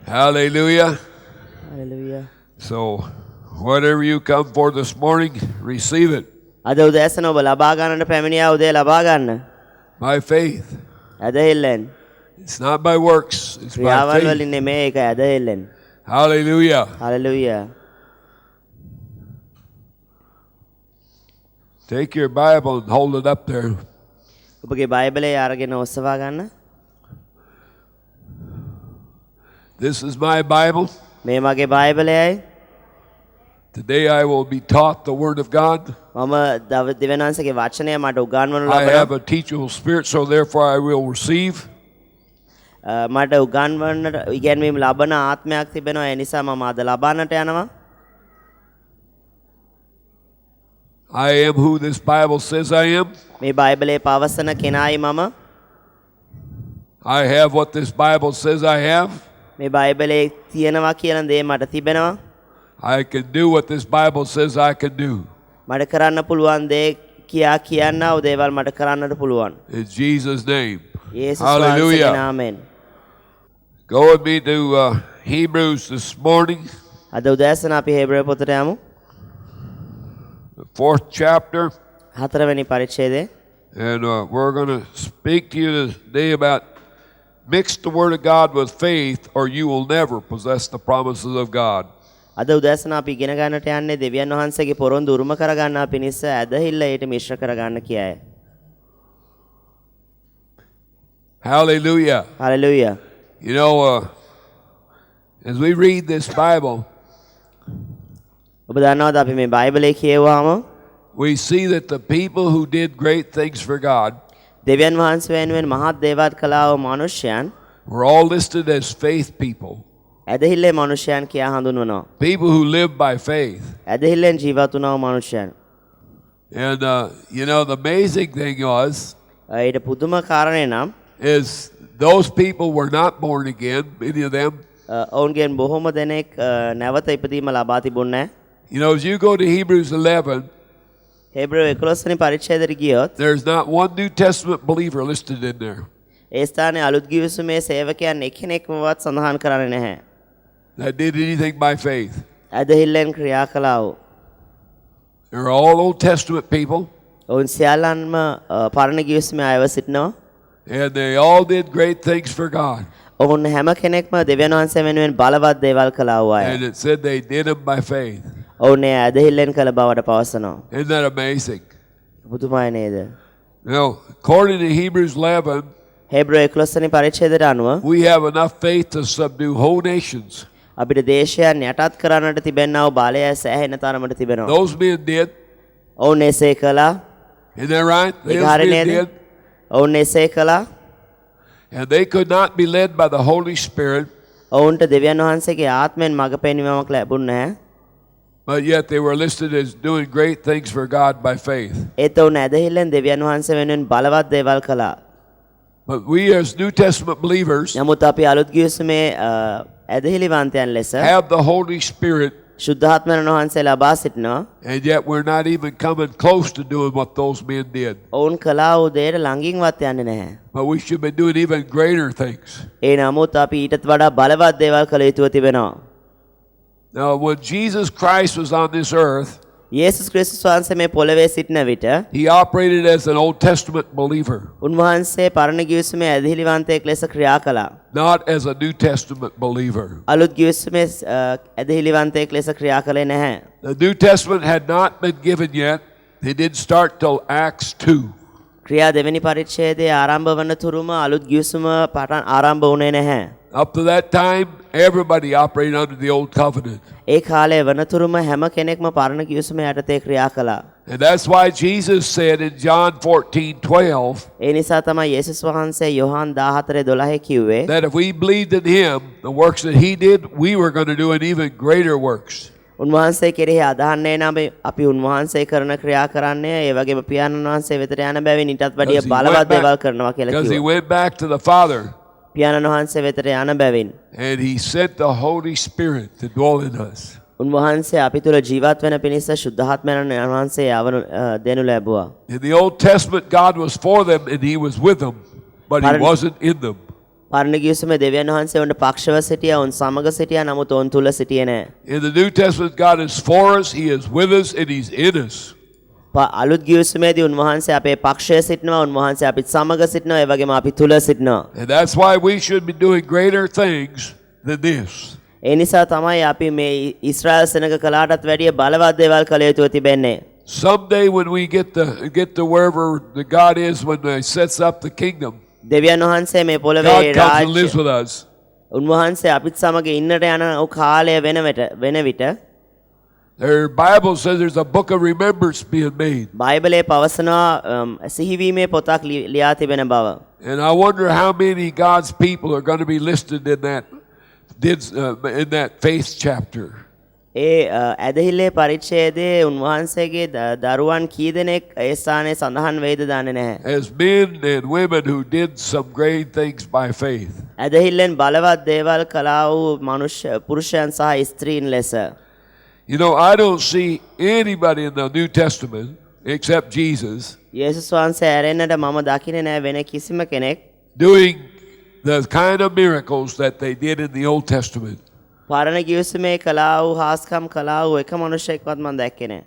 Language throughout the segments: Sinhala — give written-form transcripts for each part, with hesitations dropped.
Hallelujah. Hallelujah. So, whatever you come for this morning, receive it අද උදෑසන ඔබ ලබා ගන්නට පැමිණියා උදේ ලබා ගන්න. by faith. ඇදහිල්ලෙන්. It's not by works, it's by ක්‍රියාවල් faith. වලින් නෙමෙයි ඒක ඇදහිල්ලෙන්. Hallelujah. Hallelujah. Take your Bible and hold it up there. ඔබගේ බයිබලය අරගෙන ඔස්සවා ගන්න. This is my Bible. මේ මගේ බයිබලයයි. Today I will be taught the Word of God. මම දෙවියන්වහන්සේගේ වචනය මට උගන්වනු I have ලබනවා. a teachable spirit, so therefore I will receive. මට උගන්වන්නට ඉගැන්වීම ලබන ආත්මයක් තිබෙනවා. ඒ නිසා මම අද ලබන්නට යනවා. I am who this Bible says I am. මේ බයිබලයේ පවසන කෙනායි මම. I have what this Bible says I have. මේ බයිබලයේ තියෙනවා කියන දේ මට තිබෙනවා. I can do what this Bible says I can do. මට කරන්න පුළුවන් දේ කියන්නා වූ දේවල් මට කරන්නට පුළුවන්. In Jesus' name. යේසුස් වහන්සේගේ Hallelujah. නාමයෙන්. Go with me to Hebrews this morning, අද උදෑසන අපි හේබ්‍රය පොතට යමු. the 4th chapter. 4 වෙනි පරිච්ඡේදය. And we're going to speak to you today about mix the Word of God with faith, or you will never possess the promises of God. අද උදෑසන අපි ඉගෙන ගන්නට යන්නේ දෙවියන් වහන්සේගේ පොරොන්දු උරුම කර ගන්නා පිණිස ඇදහිල්ල ඊට මිශ්‍ර කර ගන්න කියයි. Hallelujah. Hallelujah. You know, as we read this Bible, ඔබ දන්නවද අපි මේ බයිබලයේ කියවුවාම we see that the people who did great things for God දෙවියන් වහන්සේ වෙනුවෙන් මහත් දේවල් කළා වූ මනුෂ්‍යයන් were all listed as faith people. ඇදහිල්ලේ මනුෂ්‍යයන් කියා හඳුන්වනවා. People who live by faith. ඇදහිල්ලෙන් ජීවත් වුණා වූ මනුෂ්‍යයන්. And, you know, the amazing thing was, ඊට පුදුම කාරණේ නම් is those people were not born again, many of them. ඔවුන්ගෙන් බොහෝම දෙනෙක් නැවත ඉපදීම ලබා තිබුණේ නැහැ. You know, as you go to Hebrews 11, හේබ්‍රය 11 වෙනි පරිච්ඡේදයට ගියොත් there's not one New Testament believer listed in there. ඒ ස්ථානයේ අලුත් ගිවිසුමේ සේවකයන් එකිනෙකවත් සඳහන් කරන්නේ නැහැ. That did anything by faith. ඇදහිල්ලෙන් ක්‍රියා කළා වූ. They're all Old Testament people, ඔවුන් සියල්ලන්ම පරණ ගිවිසුමේ අයව සිටිනවා. and they all did great things for God. ඔවුන් හැම කෙනෙක්ම දෙවියන් වහන්සේ වෙනුවෙන් බලවත් දේවල් කළා වූ අය. And it said they did them by faith. ඔවුන් ඒ ඇදහිල්ලෙන් කළ බවට පවසනවා. Isn't that amazing? පුදුමයි නේද? Now, according to Hebrews 11, හේබ්‍රය 11 වෙනි පරිච්ඡේදයට අනුව we have enough faith to subdue whole nations. අපිට දේශයන් යටත් කරන්නට තිබෙනා වූ බලය සෑහෙන තරමට තිබෙනවා. Those men did. ඔවුන් එසේ කළා. Isn't that right? ඒක Those හරි men නේද? did. ඔවුන් එසේ කළා. And they could not be led by the Holy Spirit, ඔවුන්ට දෙවියන් වහන්සේගේ ආත්මෙන් මඟ පෙන්වීමක් ලැබුණ නැහැ. but yet they were listed as doing great things for God by faith. ඒත් ඔවුන් ඇදහිල්ලෙන් දෙවියන් වහන්සේ වෙනුවෙන් බලවත් දේවල් කළා. But we as New Testament believers නමුත් අපි අලුත් ගිවිසුමේ ඇදහිලිවන්තයන් ලෙස have the Holy Spirit, ශුද්ධාත්මයන් වහන්සේ ලබා සිටිනවා. and yet we're not even coming close to doing what those men did. ඔවුන් කළා වූ දේට ළඟින්වත් යන්නේ නැහැ. But we should be doing even greater things. ඒ නමුත් අපි ඊටත් වඩා බලවත් දේවල් කළ යුතුව තිබෙනවා. Now, when Jesus Christ was on this earth, යේසුස් ක්‍රිස්තුස් වහන්සේ මේ පොළවේ සිටින විට he operated as an Old Testament believer, උන්වහන්සේ පරණ ගිවිසුමේ ඇදහිලිවන්තයෙක් ලෙස ක්‍රියා කළා. not as a New Testament believer. අලුත් ගිවිසුමේ ඇදහිලිවන්තයෙක් ලෙස ක්‍රියා කළේ නැහැ. The New Testament had not been given yet. It didn't start till Acts 2. ක්‍රියා දෙවෙනි පරිච්ඡේදයේ ආරම්භ වන තුරුම අලුත් ගිවිසුම පටන් ආරම්භ වුණේ නැහැ. Up to that time, everybody operated under the Old Covenant. ඒ කාලය වනතුරුම හැම කෙනෙක්ම පරණ ගිවිසුම යටතේ ක්‍රියා කළා. And that's why Jesus said in John 14:12 ඒ නිසා තමයි යේසුස් වහන්සේ යොහාන් 14:12 කිව්වේ that if we believed in him, the works that he did, we were going to do an even greater works. උන්වහන්සේ කෙරෙහි අදහන්නේ නම් අපි උන්වහන්සේ කරන ක්‍රියා කරන්නේ ඒ වගේම පියාණන් වහන්සේ වෙතට යන බැවින් ඊටත් වැඩිය බලවත් දේවල් කරනවා කියලා Because he කිව්වා. went back to the Father පියාණන් වහන්සේ වෙතට යන බැවින් and he sent the Holy Spirit to dwell in us. උන්වහන්සේ අපි තුල ජීවත් වෙන පිණිස ශුද්ධාත්මයන් වහන්සේ දෙනු ලැබුවා. In the Old Testament, God was for them and he was with them, but he wasn't in them. පරණ ගිවිසුමේ දෙවියන් වහන්සේ උන්ට පක්ෂව සිටියා, උන් සමග සිටියා, නමුත් උන් තුල සිටියේ නැහැ. In the New Testament, God is for us, He is with us, and He's in us. අලුත් ගිවිසුමේදී උන්වහන්සේ අපේ පක්ෂයේ සිටිනවා, උන්වහන්සේ අපිත් සමග සිටිනවා, ඒ වගේම අපි තුල සිටිනවා. And that's why we should be doing greater things than this. ඒ නිසා තමයි අපි මේ ඊශ්‍රායල් සෙනඟ කලාටත් වැඩිය බලවත් දේවල් කළ යුතුව තිබෙන්නේ. Someday when we get to wherever the God is when He sets up the kingdom, දෙවියන් වහන්සේ මේ පොළවේ God comes and lives රාජ්‍ය with us. උන්වහන්සේ අපිත් සමග ඉන්නට යන කාලය වෙන විට Their Bible says there's a book of remembrance being made. බයිබලයේ පවසනවා සිහිවීමේ පොතක් ලියා තිබෙන බව. And I wonder how many God's people are going to be listed in that faith chapter. ඒ ඇදහිල්ලේ පරිච්ඡේදයේ උන්වහන්සේගේ දරුවන් කී දෙනෙක් ඒ ස්ථානයේ සඳහන් වෙයිද දන්නේ නැහැ. As men and women who did some great things by faith. ඇදහිල්ලෙන් බලවත් දේවල් කළා වූ පුරුෂයන් සහ ස්ත්‍රීන් ලෙස. You know, I don't see anybody in the New Testament except Jesus යේසුස් වහන්සේ ඇරෙන්නට මම දකින්නේ නැහැ වෙන කිසිම කෙනෙක් doing the kind of miracles that they did in the Old Testament. පරණ ගිවිසුමේ කළා වූ හාස්කම් කළා වූ එක මනුෂ්‍යයෙක්වත් මම දැක්කේ නැහැ.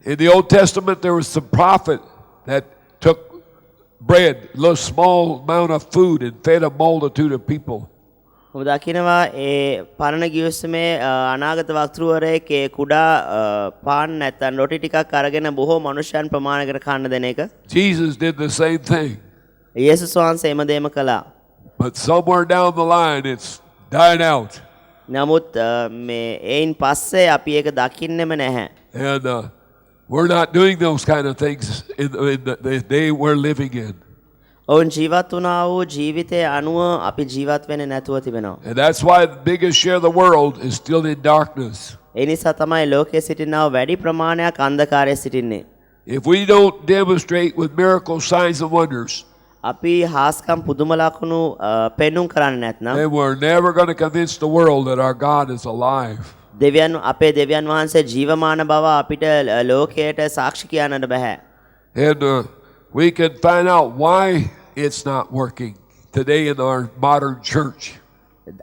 In the Old Testament, there was some prophet that took bread, a little small amount of food, and fed a multitude of people. ඔබ දකිනවා ඒ පරණ ගිවිසුමේ අනාගත වක්තෘවරයෙක් ඒ කුඩා පාන් නැත්නම් රොටි ටිකක් අරගෙන බොහෝ මනුෂ්‍යයන් ප්‍රමාණයකට කන්න දෙන එක. Jesus did the same thing. යේසුස් වහන්සේ එම දේම කළා. But somewhere down the line, it's died out. නමුත් මේ ඒයින් පස්සේ අපි ඒක දකින්නෙම නැහැ. And we're not doing those kind of things in the day we're living in. ඔවුන් ජීවත් වුණා වූ ජීවිතය අනුව අපි ජීවත් වෙන්නේ නැතුව තිබෙනවා. And that's why the biggest share of the world is still in darkness. ඒ නිසා තමයි ලෝකයේ සිටිනා වැඩි ප්‍රමාණයක් අන්ධකාරයේ සිටින්නේ. If we don't demonstrate with miracles, signs, and wonders, අපි හාස්කම් පුදුම ලකුණු පෙන්눔 කරන්නේ නැත්නම් then we're never going to convince the world that our God is alive. අපේ දෙවියන් වහන්සේ ජීවමාන බව අපිට ලෝකයට සාක්ෂි කියන්නට බෑ. And we can find out why it's not working today in our modern church.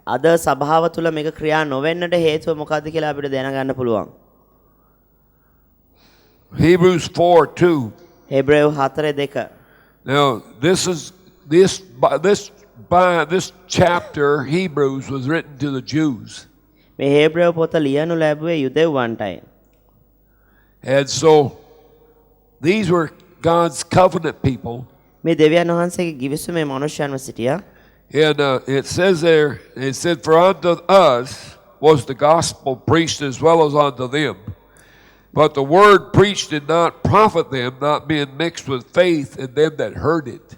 අද සභාව තුළ මේක ක්‍රියා නොවෙන්නට හේතුව මොකක්ද කියලා අපිට දැනගන්න පුළුවන්. Hebrews 4:2. හේබ්‍රේව 4:2. Now, this chapter, Hebrews, was written to the Jews. මේ හේබ්‍රේව පොත ලියනු ලැබුවේ යුදෙව්වන්ටයි. And so, these were God's covenant people. මේ දෙවියන් වහන්සේගේ ගිවිසුමේ මනුෂ්‍යයන්ව සිටියා. And it said, for unto us was the gospel preached as well as unto them. But the word preached did not profit them, not being mixed with faith in them that heard it.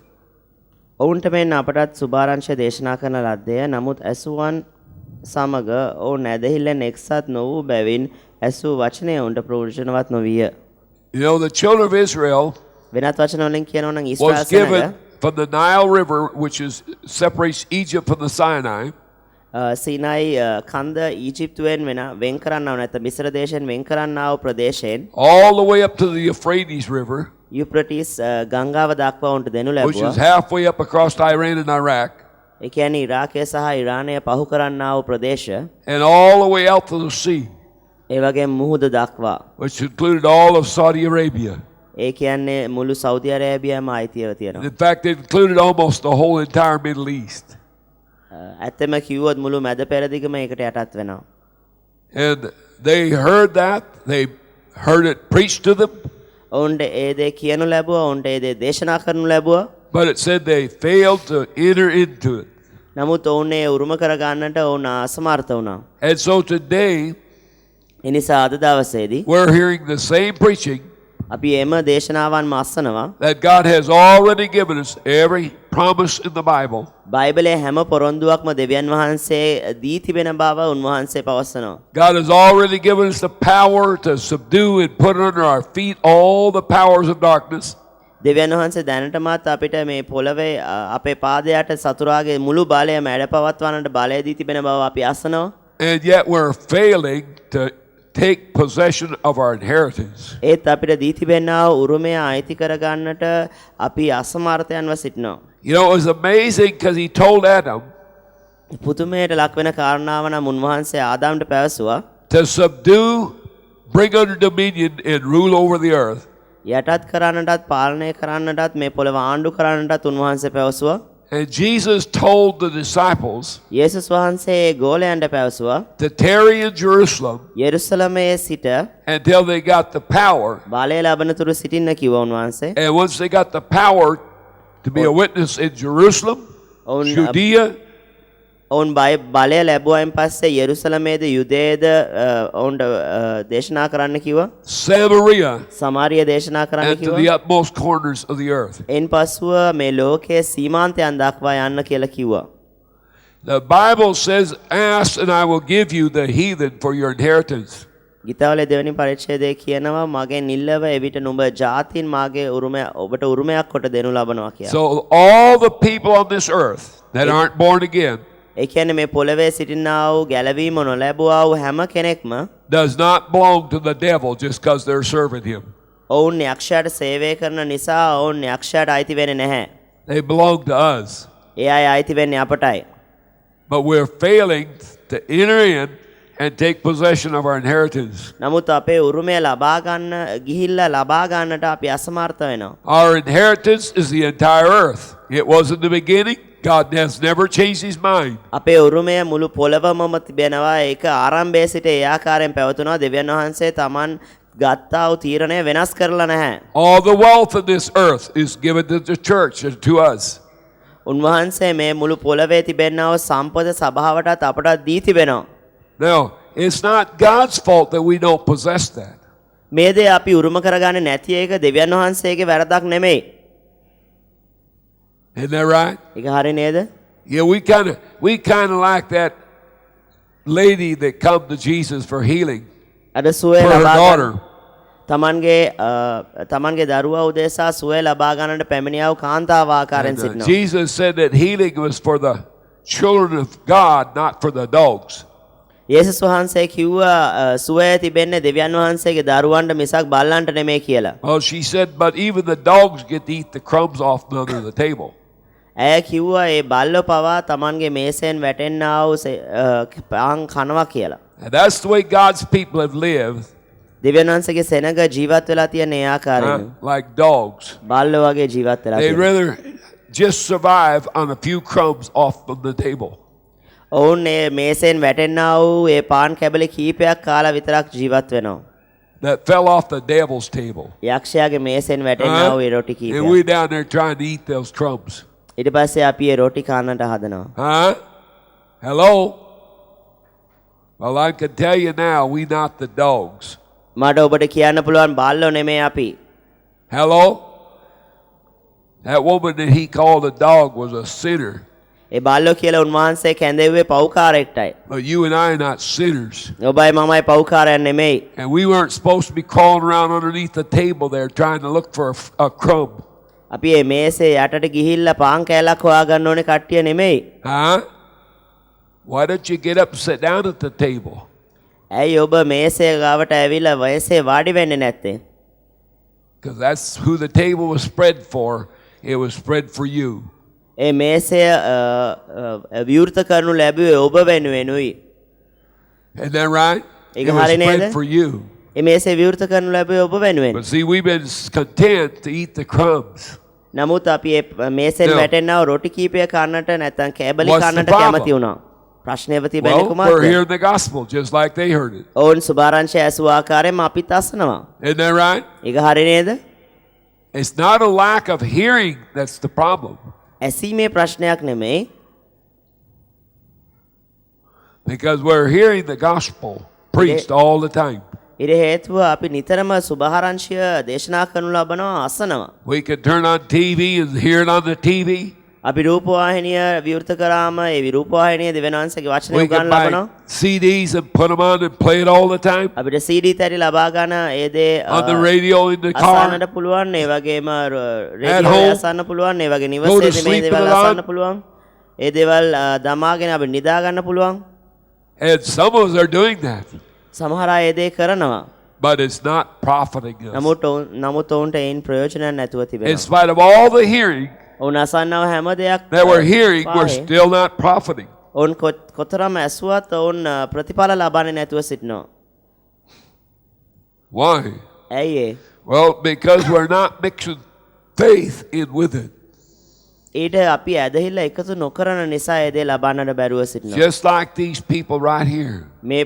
ඔවුන්ට මෙන් අපටත් සුභාරංශය දේශනා කරන ලද්දේ. නමුත් ඇසුවන් සමග ඔවුන් ඇදහිල්ලෙන් එක්සත් නොවූ බැවින් ඇසූ වචනය ඔවුන්ට ප්‍රයෝජනවත් නොවිය. You know, the children of Israel වෙනත් වචන වලින් කියනවා නම් was Israel given සෙනඟ from the Nile River, which separates Egypt from the Sinai, සීනයි කන්ද ඊජිප්තුවෙන් වෙන් කරන්නව නැත්නම් මිස්ර දේශයෙන් වෙන් කරන්නා වූ ප්‍රදේශයෙන් all the way up to the Euphrates River, යුප්‍රටිස් ගංගාව දක්වා උන්ට දෙනු which is ලැබුවා. halfway up across Iran and Iraq, ඒ කියන්නේ ඉරාකය සහ ඉරානය පහු කරන්නා වූ ප්‍රදේශ, and all the way out to the sea, ඒ වගේම මුහුද දක්වා. which included all of Saudi Arabia. ඒ කියන්නේ මුළු සෞදි අරේබියාවම අයිතිව තියෙනවා. In fact, it included almost the whole entire Middle East. ඇත්තම කිව්වොත් මුළු මැද පෙරදිගම ඒකට යටත් වෙනවා. And they heard that. They heard it preached to them. ඔවුන්ට ඒ දේ කියනු ලැබුවා, ඔවුන්ට ඒ දේ දේශනා කරනු ලැබුවා. But it said they failed to enter into it. නමුත් ඔවුන් ඒ උරුම කරගන්නට ඔවුන් අසමර්ථ වුණා. And so today, ඒ නිසා අද දවසේදී we're hearing the same preaching අපි එම දේශනාවන් අස්සනවා. that God has already given us every promise in the Bible. බයිබලයේ හැම පොරොන්දුවක්ම දෙවියන් වහන්සේ දී තිබෙන බව උන්වහන්සේ පවසනවා. God has already given us the power to subdue and put under our feet all the powers of darkness. දෙවියන් වහන්සේ දැනටමත් අපිට මේ පොළවේ අපේ පාදයට සතුරාගේ මුළු බලය මැඩපවත්වන්නට බලය දී තිබෙන බව අපි අසනවා. And yet we're failing to take possession of our inheritance. ඒත් අපිට දී තිබෙනා උරුමය අයිති කරගන්නට අපි අසමර්ථයන්ව සිටිනවා. You know, it was amazing because he told Adam පුදුමයට ලක් වෙන කාරණාව නම් උන්වහන්සේ ආදාම්ට පැවසුවා to subdue, bring under dominion, and rule over the earth. යටත් කරන්නටත් පාලනය කරන්නටත් මේ පොළව ආණ්ඩු කරන්නටත් උන්වහන්සේ පැවසුවා. And Jesus told the disciples යේසුස් වහන්සේ ගෝලයන්ට පැවසුවා to tarry in Jerusalem යෙරුසලමේ සිට until they got the power. බලය ලබනතුරු සිටින්න කිව්වා උන්වහන්සේ. And once they got the power to be a witness in Jerusalem, ඔවුන් Judea, ඔවුන් බලය ලැබුවායින් පස්සේ යෙරුසලමේද යුදේද ඔවුන්ට දේශනා කරන්න කිව්වා. Samaria, සමාරිය දේශනා කරන්න and to කිව්වා. the utmost corners of the earth. එයින් පසුව මේ ලෝකයේ සීමාන්තයන් දක්වා යන්න කියලා කිව්වා. The Bible says, ask and I will give you the heathen for your inheritance. ගීතාවලේ දෙවෙනි පරිච්ඡේදයේ කියනවා මගේ නිල්ලව එවිට නුඹ ජාතීන් මාගේ උරුමය ඔබට උරුමයක් කොට දෙනු ලබනවා කියලා. So all the people on this earth that aren't born again ඒ කියන්නේ මේ පොළවේ සිටිනා වූ ගැලවීම නොලැබුවා වූ හැම කෙනෙක්ම does not belong to the devil just because they're serving him. ඔවුන් යක්ෂයාට සේවය කරන නිසා ඔවුන් යක්ෂයාට අයිති වෙන්නේ නැහැ. They belong to us. ඒ අය අයිති වෙන්නේ අපටයි. But we're failing to enter in and take possession of our inheritance. නමුත් අපේ උරුමය ලබා ගන්න ගිහිල්ලා ලබා ගන්නට අපි අසමර්ථ වෙනවා. Our inheritance is the entire earth. It was in the beginning. God has never changed his mind. අපේ උරුමය මුළු පොළවමම තිබෙනවා. ඒක ආරම්භයේ සිට ඒ ආකාරයෙන් පැවතුනවා. දෙවියන් වහන්සේ තමන් ගත්තා වූ තීරණය වෙනස් කරලා නැහැ. All the wealth of this earth is given to the church and to us. උන්වහන්සේ මේ මුළු පොළවේ තිබෙනා වූ සම්පත සභාවටත් අපටත් දී තිබෙනවා. Now, it's not God's fault that we don't possess that. මේ දේ අපි උරුම කරගන්නේ නැති එක දෙවියන් වහන්සේගේ වැරදක් නෙමෙයි. Isn't that right? ඒක හරි නේද? Yeah, we kind of like that lady that come to Jesus for healing අද සුවය for her ලබා daughter. තමන්ගේ දරුවා උදෙසා සුවය ලබා ගන්නට පැමිණියා වූ කාන්තාව ආකාරයෙන් And, සිටිනවා. Jesus said that healing was for the children of God, not for the dogs. යේසුස් වහන්සේ කිව්වා සුවය තිබෙන්නේ දෙවියන් වහන්සේගේ දරුවන්ට මිසක් බල්ලන්ට නෙමෙයි කියලා. Well, she said, but even the dogs get to eat the crumbs off under the table. ඇය කිව්වා ඒ බල්ලෝ පවා තමන්ගේ මේසෙන් වැටෙන්නා වූ පාන් කනවා කියලා. And that's the way God's people have lived, දෙවියන් වහන්සේගේ සෙනඟ ජීවත් වෙලා තියෙන ඒ ආකාරයෙන්. like dogs. බල්ලෝ වගේ ජීවත් වෙලා They'd තියෙනවා. rather just survive on a few crumbs off of the table. ඔවුන් ඒ මේසෙන් වැටෙන්නා වූ ඒ පාන් කැබලි කීපයක් කාලා විතරක් ජීවත් වෙනවා. That fell off the devil's table. යක්ෂයාගේ මේසෙන් වැටෙන්නා වූ ඒ රොටි And කීපයක්. we down there trying to eat those crumbs. ඊට පස්සේ අපි ඒ රොටි කන්නට හදනවා. Huh? Hello? Well, I can tell you now, we not the dogs. මට ඔබට කියන්න පුළුවන් බල්ලෝ නෙමෙයි අපි. Hello? That woman that he called a dog was a sinner. ඒ බල්ලෝ කියලා උන්වහන්සේ කැඳෙව්වේ පව්කාරයෙක්ටයි. But you and I are not sinners. ඔබයි මමයි පව්කාරයන් නෙමෙයි. And we weren't supposed to be crawling around underneath the table there trying to look for a crumb. අපි මේ මේසේ යටට ගිහිල්ලා පාන් කෑල්ලක් හොයාගන්න ඕනේ කට්ටිය නෙමෙයි. Huh? Why don't you get up and sit down at the table? ඇයි ඔබ මේසේ ගාවට ඇවිල්ලා වයසේ වාඩි වෙන්නේ නැත්තේ? Because that's who the table was spread for. It was spread for you. ඒ මේසය විවෘත කරනු ලැබුවේ ඔබ වෙනුවෙනුයි. Isn't that right? ඒක It was හරි නේද? spread for you. ඒ මේසය විවෘත කරනු ලැබුවේ ඔබ වෙනුවෙන්. But see, we've been content to eat the crumbs. නමුත් අපි මේ මේසෙන් Yeah. වැටෙනා වූ රොටි කීපය කන්නට නැත්නම් කෑබලි What's the කන්නට problem? කැමති වුණා. ප්‍රශ්නයව තිබෙන්නේ Well, we're කුමක්ද? hearing the gospel just like they heard it. ඔවුන් සුභාරංශය ඇසූ ආකාරයෙන්ම අපිත් අසනවා. Isn't that right? ඒක හරි නේද? It's not a lack of hearing that's the problem. ඇසීමේ ප්‍රශ්නයක් නෙමෙයි. Because we're hearing the gospel preached all the time. ඊට හේතුව අපි නිතරම සුභාරංශය දේශනා කරනු ලබනවා අසනවා. We can turn on TV and hear it on the TV. අපි රූපවාහිනිය විවෘත කරාම ඒ රූපවාහිනිය දෙවියන් වහන්සේගේ වචනය We උගන්වන්න can buy ලබනවා. CDs and put them on and play it all the time. අපිට CD තැරි ලබා ගන්න ඒ දේ On the radio in the car. අසන්නට පුළුවන්. ඒ වගේම At රේඩියෝ home. අසන්න පුළුවන්. ඒ වගේ Go to නිවසේදී මේ sleep දේවල් with it on. අසන්න පුළුවන්. ඒ දේවල් දමාගෙන අපි නිදා ගන්න පුළුවන්. And some of us are doing that. සමහර අය ඒ දේ කරනවා. But it's not profiting us. නමුත් ඔවුන්ට ඒන් ප්‍රයෝජනයක් නැතුව In තිබෙනවා. spite of all the hearing, ඔවුන් අසන්නව හැම දෙයක් that we're hearing, we're පාහේ. still not profiting. ඔවුන් කොතරම් ඇසුවත් ඔවුන් ප්‍රතිඵල ලබන්නේ නැතුව සිටිනවා. Why? ඇයි ඒ? Well, because we're not mixing faith in with it. ඊට අපි ඇදහිල්ල එකතු නොකරන නිසා ඒ දේ ලබන්නට බැරුව සිටිනවා. Just like these people right here. මේ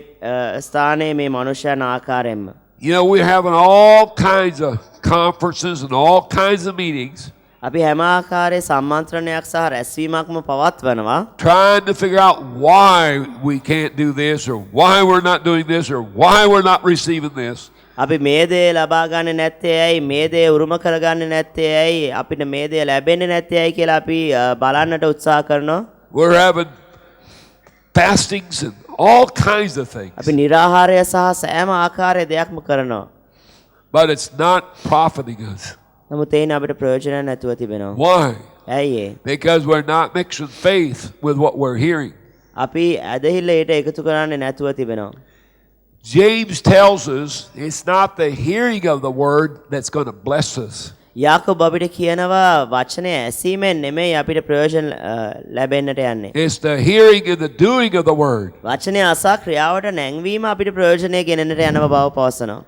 ස්ථානයේ මේ මනුෂ්‍යයන් ආකාරයෙන්ම You know, we're having all kinds of conferences and all kinds of meetings, අපි හැම ආකාරයේ සම්මන්ත්‍රණයක් සහ රැස්වීමක්ම පවත්වනවා. trying to figure out why we can't do this or why we're not doing this or why we're not receiving this. අපි මේ දේ ලබා ගන්න නැත්තේ ඇයි, මේ දේ උරුම කරගන්නේ නැත්තේ ඇයි, අපිට මේ දේ ලැබෙන්නේ නැත්තේ ඇයි කියලා අපි බලන්නට උත්සාහ කරනවා. We're having fastings and all kinds of things, අපි निराහාරය සහ සෑම ආකාරයේ දෙයක්ම කරනවා. but it's not profiting us. නමුත් ඒන අපිට ප්‍රයෝජනයක් නැතුව තිබෙනවා. Why? ඇයි ඒ? Because we're not mixing faith with what we're hearing. අපි ඇදහිල්ල ඊට එකතු කරන්නේ නැතුව තිබෙනවා. James tells us it's not the hearing of the word that's going to bless us. යාකෝබ අපිට කියනවා වචනය ඇසීමෙන් නෙමෙයි අපිට ප්‍රයෝජන ලැබෙන්නට යන්නේ. It's the hearing and the doing of the word. වචනය අසා ක්‍රියාවට නැංවීම අපිට ප්‍රයෝජනය ගෙනෙන්නට යනව බව පවසනවා.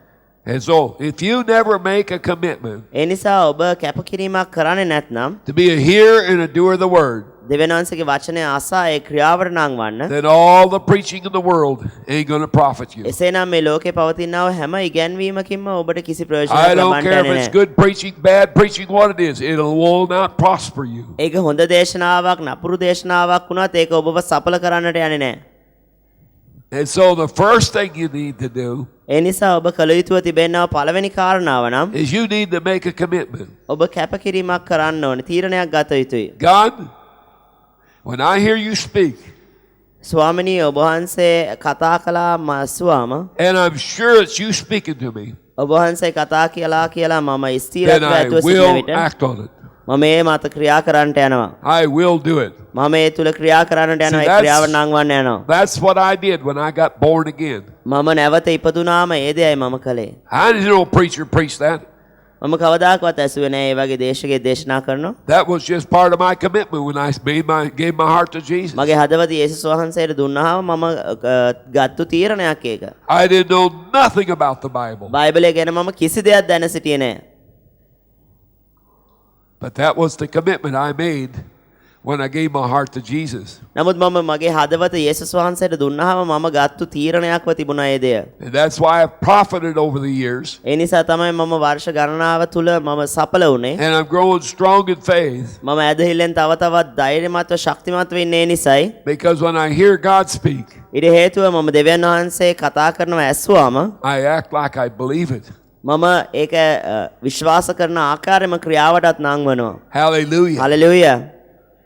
And so, if you never make a commitment ඒ නිසා ඔබ කැපකිරීමක් කරන්නේ නැත්නම් to be a hearer and a doer of the word, දෙවියන් වහන්සේගේ වචනය අසා ඒ ක්‍රියාවට නංවන්න, then all the preaching in the world ain't going to profit you. එසේනම් මේ ලෝකේ පවතිනා වූ හැම ඉගැන්වීමකින්ම ඔබට කිසි I ප්‍රයෝජනයක් don't ලබන්න care if යන්නේ it's නැහැ. good preaching, bad preaching, what it is. It will not prosper you. ඒක හොඳ දේශනාවක් නපුරු දේශනාවක් වුණත් ඒක ඔබව සඵල කරන්නට යන්නේ නැහැ. And so the first thing you need to do ඒ නිසා ඔබ කළ යුතුව තිබෙනවා පළවෙනි කාරණාව නම් is you need to make a commitment. ඔබ කැපකිරීමක් කරන්න ඕනේ. තීරණයක් ගත යුතුයි. God, when I hear you speak, ස්වාමිනී ඔබ වහන්සේ කතා කළා මස්සුවාම and I'm sure it's you speaking to me, ඔබ වහන්සේ කතා කියලා මම then ස්ථිරත්වය I ඇතුව සිටින will විට act on it. මම ඒ මත ක්‍රියා කරන්නට යනවා. I will do it. මම ඒ තුල ක්‍රියා කරන්නට යනවා. ඒ ක්‍රියාව නංවන්න යනවා. That's what I did when I got born again. මම නැවත ඉපදුනාම ඒ දෙයයි මම කළේ. I didn't know a preacher preach that. මම කවදාකවත් ඇසුවේ නැහැ ඒ වගේ දේශකයෙක් දේශනා කරනවා. That was just part of my commitment when I gave my heart to Jesus. මගේ හදවත යේසුස් වහන්සේට දුන්නාම මම ගත්තු තීරණයක් ඒක. I didn't know nothing about the Bible. බයිබලය ගැන මම කිසි දෙයක් දැන සිටියේ නැහැ. But that was the commitment I made when I gave my heart to Jesus. නමුත් මම මගේ හදවත යේසුස් වහන්සේට දුන්නාම මම ගත්තු තීරණයක්ව තිබුණා ඒ දෙය. And that's why I've profited over the years. ඒ නිසා තමයි මම වර්ෂ ගණනාව තුල මම සඵල වුණේ. And I'm growing strong in faith මම ඇදහිල්ලෙන් තව තවත් ධෛර්යමත්ව ශක්තිමත් වෙන්නේ ඒ නිසයි. because when I hear God speak, ඊට හේතුව මම දෙවියන් වහන්සේ කතා කරනවා ඇසුවාම I act like I believe it. මම ඒක විශ්වාස කරන ආකාරයෙන්ම ක්‍රියාවටත් නංවනවා. Hallelujah. Hallelujah.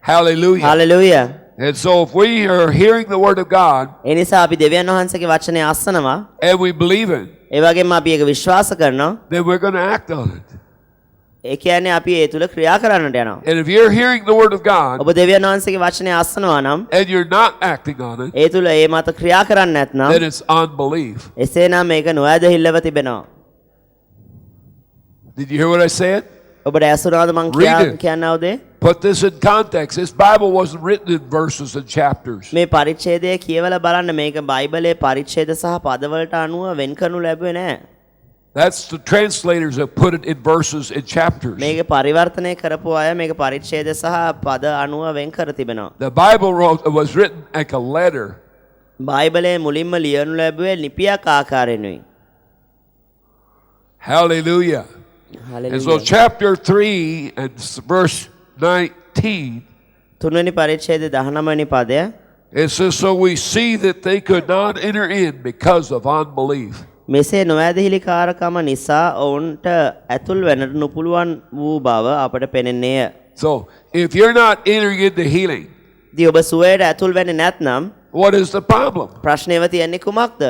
Hallelujah. Hallelujah. And so if we are hearing the word of God ඒ නිසා අපි දෙවියන් වහන්සේගේ වචනය අසනවා. and we believe it, ඒ වගේම අපි ඒක විශ්වාස කරනවා. then we're going to act on it. ඒ කියන්නේ අපි ඒ තුල ක්‍රියා කරන්නට යනවා. And if you're hearing the word of God ඔබ දෙවියන් වහන්සේගේ වචනය අසනවා නම් and you're not acting on it, ඒ තුල ඒ මත ක්‍රියා කරන්නේ නැත්නම් then it's unbelief. එසේනම් මේක නොඇදහිල්ලව තිබෙනවා. Did you hear what I said? ඔබට ඇසුනාද මං Read it. කියන්නව දේ? Put this in context. This Bible wasn't written in verses and chapters. මේ පරිච්ඡේදය කියවලා බලන්න මේක බයිබලයේ පරිච්ඡේද සහ පදවලට අනුව වෙන් කරනු ලැබුවේ නැහැ. That's the translators that put it in verses and chapters. මේක පරිවර්තනය කරපු අය මේක පරිච්ඡේද සහ පද අනුව වෙන් කර තිබෙනවා. The Bible was written like a letter. බයිබලයේ මුලින්ම ලියනු ලැබුවේ ලිපියක් ආකාරයෙන්ුයි. Hallelujah. And so hallelujah. chapter 3 and verse 19, තුන්වෙනි පරිච්ඡේදයේ 19 වෙනි පදය it says, so we see that they could not enter in because of unbelief. මෙසේ නොඇදහිලිකාරකම නිසා ඔවුන්ට ඇතුල් වෙන්නට නොපුළුවන් වූ බව අපට පෙනෙන්නේය. So if you're not entering into healing, ඉතින් ඔබ සුවයට ඇතුල් වෙන්නේ නැත්නම් what is the problem? ප්‍රශ්නේව තියන්නේ කුමක්ද?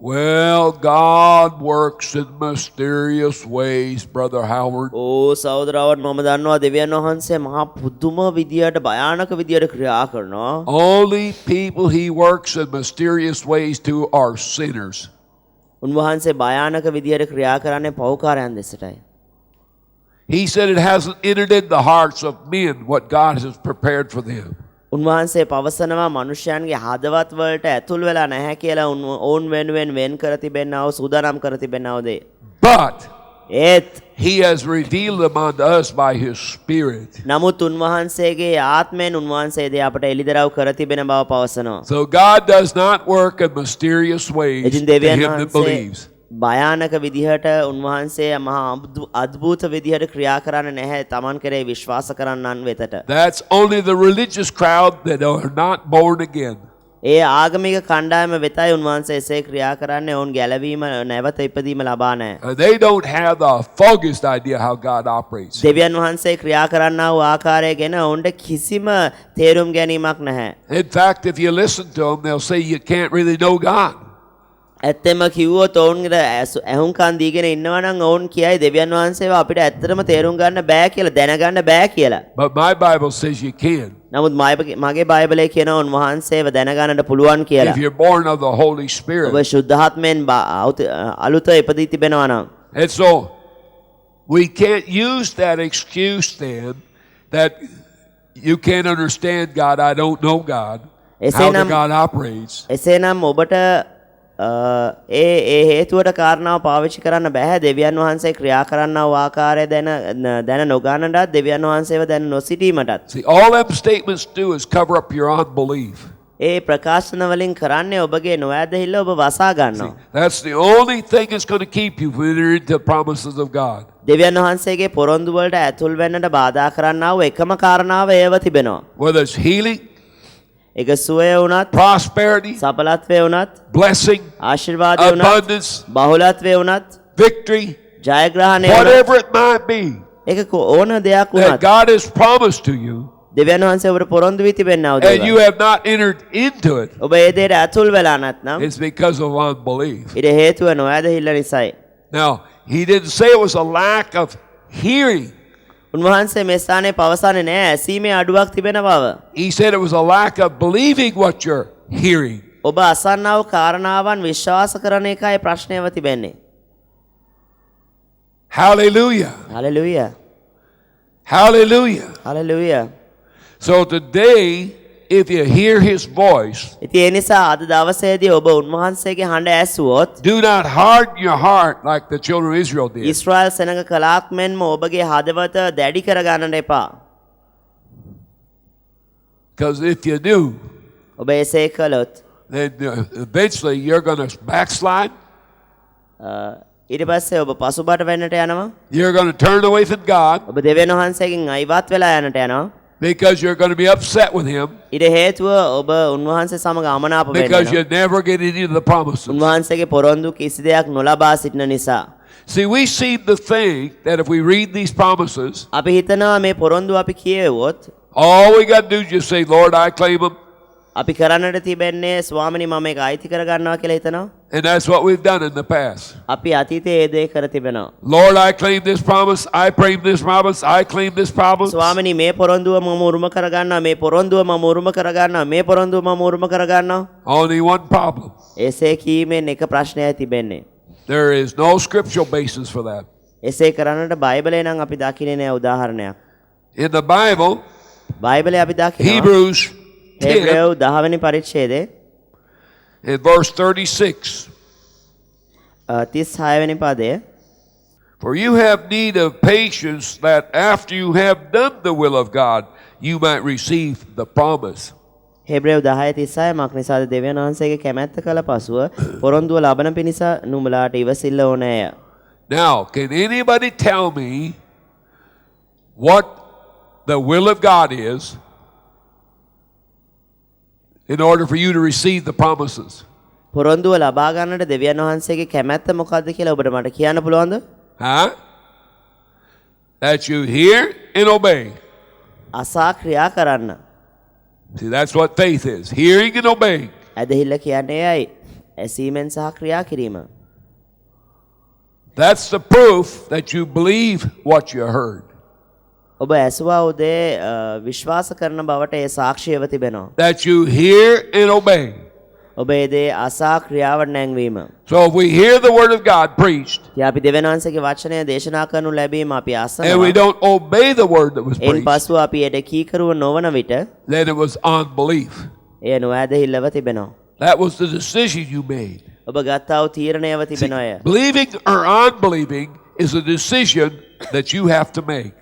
Well, God works in mysterious ways, Brother Howard. ඕ සහෝදරවන් මම දන්නවා දෙවියන් වහන්සේ මහා පුදුම විදියට භයානක විදියට ක්‍රියා කරනවා. Only people he works in mysterious ways to are sinners. උන්වහන්සේ භයානක විදියට ක්‍රියා කරන්නේ පව්කාරයන් දෙසටයි. He said it hasn't entered in the hearts of men what God has prepared for them. උන්වහන්සේ පවසනවා මනුෂ්‍යයන්ගේ හදවත් වලට ඇතුල් වෙලා නැහැ කියලා ඔවුන් වෙනුවෙන් වෙන් කර තිබෙනා වූ සූදානම් කර තිබෙනා වූ දේ. But ඒත් He has revealed them unto us by His Spirit. නමුත් උන්වහන්සේගේ ආත්මයෙන් උන්වහන්සේ දේ අපට එළිදරව් කර තිබෙන බව පවසනවා. So God does not work in mysterious ways ඉතින් to දෙවියන් him that වහන්සේ believes. භයානක විදිහට උන්වහන්සේ මහා අద్භූත විදිහට ක්‍රියා කරන්නේ නැහැ තමන් කෙරෙහි විශ්වාස කරන්නන් වෙතට. That's only the religious crowd that are not born again. ඒ ආගමික කණ්ඩායම වෙතයි උන්වහන්සේ එසේ ක්‍රියා කරන්නේ ඔවුන් ගැලවීම නැවත ඉපදීම ලබා නැහැ. And they don't have the foggiest idea how God operates. දෙවියන් වහන්සේ ක්‍රියා කරන්නා වූ ආකාරය ගැන ඔවුන්ට කිසිම තේරුම් ගැනීමක් නැහැ. In fact, if you listen to them, they'll say you can't really know God. ඇත්තම කිව්වොත් ඔවුන්ට ඇහුම්කන් දීගෙන ඉන්නවා නම් ඔවුන් කියයි දෙවියන් වහන්සේව අපිට ඇත්තටම තේරුම් ගන්න බෑ කියලා දැනගන්න බෑ කියලා. But my Bible says you can. නමුත් මගේ බයිබලයේ කියනවා උන්වහන්සේව දැනගන්නට පුළුවන් කියලා. If you're born of the Holy ඔබ Spirit. ශුද්ධාත්මයෙන් අලුත ඉපදී තිබෙනවා නම්. And so we can't use that excuse then that you can't understand God, I don't know God, how the God operates. එසේනම් ඔබට ඒ හේතුවට කාරණාව පාවිච්චි කරන්න බෑ දෙවියන් වහන්සේ ක්‍රියා කරන්නා වූ ආකාරය දැන නොගන්නටත් දෙවියන් වහන්සේව දැන නොසිටීමටත්. See, all them statements do is cover up your unbelief. ඒ ප්‍රකාශන වලින් කරන්නේ ඔබගේ නොඇදහිල්ල ඔබ වසා ගන්නවා. That's the only thing that's going to keep you from entering into the promises of God. දෙවියන් වහන්සේගේ පොරොන්දු වලට ඇතුල් වෙන්නට බාධා කරන්නා වූ එකම කාරණාව ඒව තිබෙනවා. Whether it's healing, ඒක සුවය වුණත්, prosperity, සඵලත්වය වුණත්, blessing, ආශිර්වාදය වුණත්, abundance, බහුලත්වය වුණත්, victory, ජයග්‍රහණය වුණත්, whatever it might be, ඒක ඕන දෙයක් that වුණත් God has promised to you, දෙවියන් වහන්සේ ඔබට පොරොන්දු වී තිබෙනා වූ and you දේවල්. have not entered into it, ඔබ ඒ දේට ඇතුල් වෙලා නැත්නම් it's because of unbelief. ඊට හේතුව නොඇදහිල්ල නිසායි. Now, He didn't say it was a lack of hearing. උන්වහන්සේ මේ ස්ථානයේ පවසන්නේ නැහැ ඇසීමේ අඩුවක් තිබෙන බව. He said it was a lack of believing what you're hearing. ඔබ අසන්නා වූ කාරණාවන් විශ්වාස කරන එකයි ප්‍රශ්නයව තිබෙන්නේ. Hallelujah. Hallelujah. Hallelujah. Hallelujah. So today, if you hear His voice, ඉතින් ඒ නිසා අද දවසේදී ඔබ උන්වහන්සේගේ හඬ ඇසුවොත් do not harden your heart like the children of Israel did. Israel සෙනඟ කලාක් මෙන්ම ඔබගේ හදවත දැඩි කරගන්නට එපා. Because if you do, ඔබ එසේ කළොත් then eventually you're going to backslide. ඊට පස්සේ ඔබ පසුබට වෙන්නට යනවා. You're going to turn away from God ඔබ දෙවියන් වහන්සේගෙන් අයිවත් වෙලා යන්නට යනවා. because you're going to be upset with Him ඊට හේතුව ඔබ උන්වහන්සේ සමග අමනාප because වෙනවා. you never get into the promises. උන්වහන්සේගේ පොරොන්දු කිසි දෙයක් නොලබා සිටින නිසා. See, we seem to think that if we read these promises, අපි හිතනවා මේ පොරොන්දු අපි කියවුවොත් all we got to do is just say, Lord, I claim them. අපි කරන්නට තිබෙන්නේ ස්වාමිනී මම මේක අයිති කරගන්නවා කියලා හිතනවා. And that's what we've done in the past. අපි අතීතයේ ඒ දේ කර තිබෙනවා. Lord, I claim this promise. I claim this promise. I claim this promise. ස්වාමිනී මේ පොරොන්දුව මම උරුම කරගන්නවා. මේ පොරොන්දුව මම උරුම කරගන්නවා. මේ පොරොන්දුව මම උරුම කරගන්නවා. Only one problem. එසේ කීමෙන් එක ප්‍රශ්නයයි තිබෙන්නේ. There is no scriptural basis for that. එසේ කරන්නට බයිබලේ නම් අපි දකින්නේ නෑ උදාහරණයක්. In the Bible, බයිබලේ අපි දකිනවා Hebrews 10 හේබ්‍රේව 10 වෙනි පරිච්ඡේදයේ in verse 36. 36 වෙනි පදය For you have need of patience that after you have done the will of God, you might receive the promise. හේබ්‍රේව 10:36 මක් නිසාද දෙවියන් වහන්සේගේ කැමැත්ත කළ පසුව පොරොන්දුව ලබන පිණිස නුඹලාට ඉවසිල්ල ඕනෑය. Now, can anybody tell me what the will of God is in order for you to receive the promises? පොරොන්දුව ලබා ගන්නට දෙවියන් වහන්සේගේ කැමැත්ත මොකක්ද කියලා ඔබට මට කියන්න පුළුවන්ද? Huh? That you hear and obey. අසා ක්‍රියා කරන්න. See, that's what faith is. Hearing and obeying. ඇදහිල්ල කියන්නේ එයයි. ඇසීමෙන් සහ ක්‍රියා කිරීම. That's the proof that you believe what you heard. ඔබ ඇසුවා උදේ විශ්වාස කරන බවට ඒ සාක්ෂියව තිබෙනවා. That you hear and obey. ඔබ ඒ දේ අසා ක්‍රියාවට නැංවීම. So if we hear the word of God preached ඉතින් අපි දෙවියන් වහන්සේගේ වචනය දේශනා කරනු ලැබීම අපි and we අසනවා. don't obey the word that was එයින් preached, පසු අපි ඒට කීකරුව නොවන විට then it was unbelief. එය නොඇදහිල්ලව තිබෙනවා. That was the decision you made. ඔබ ගත්තා වූ තීරණයව තිබෙනවා. Believing or unbelieving is a decision that you have to make.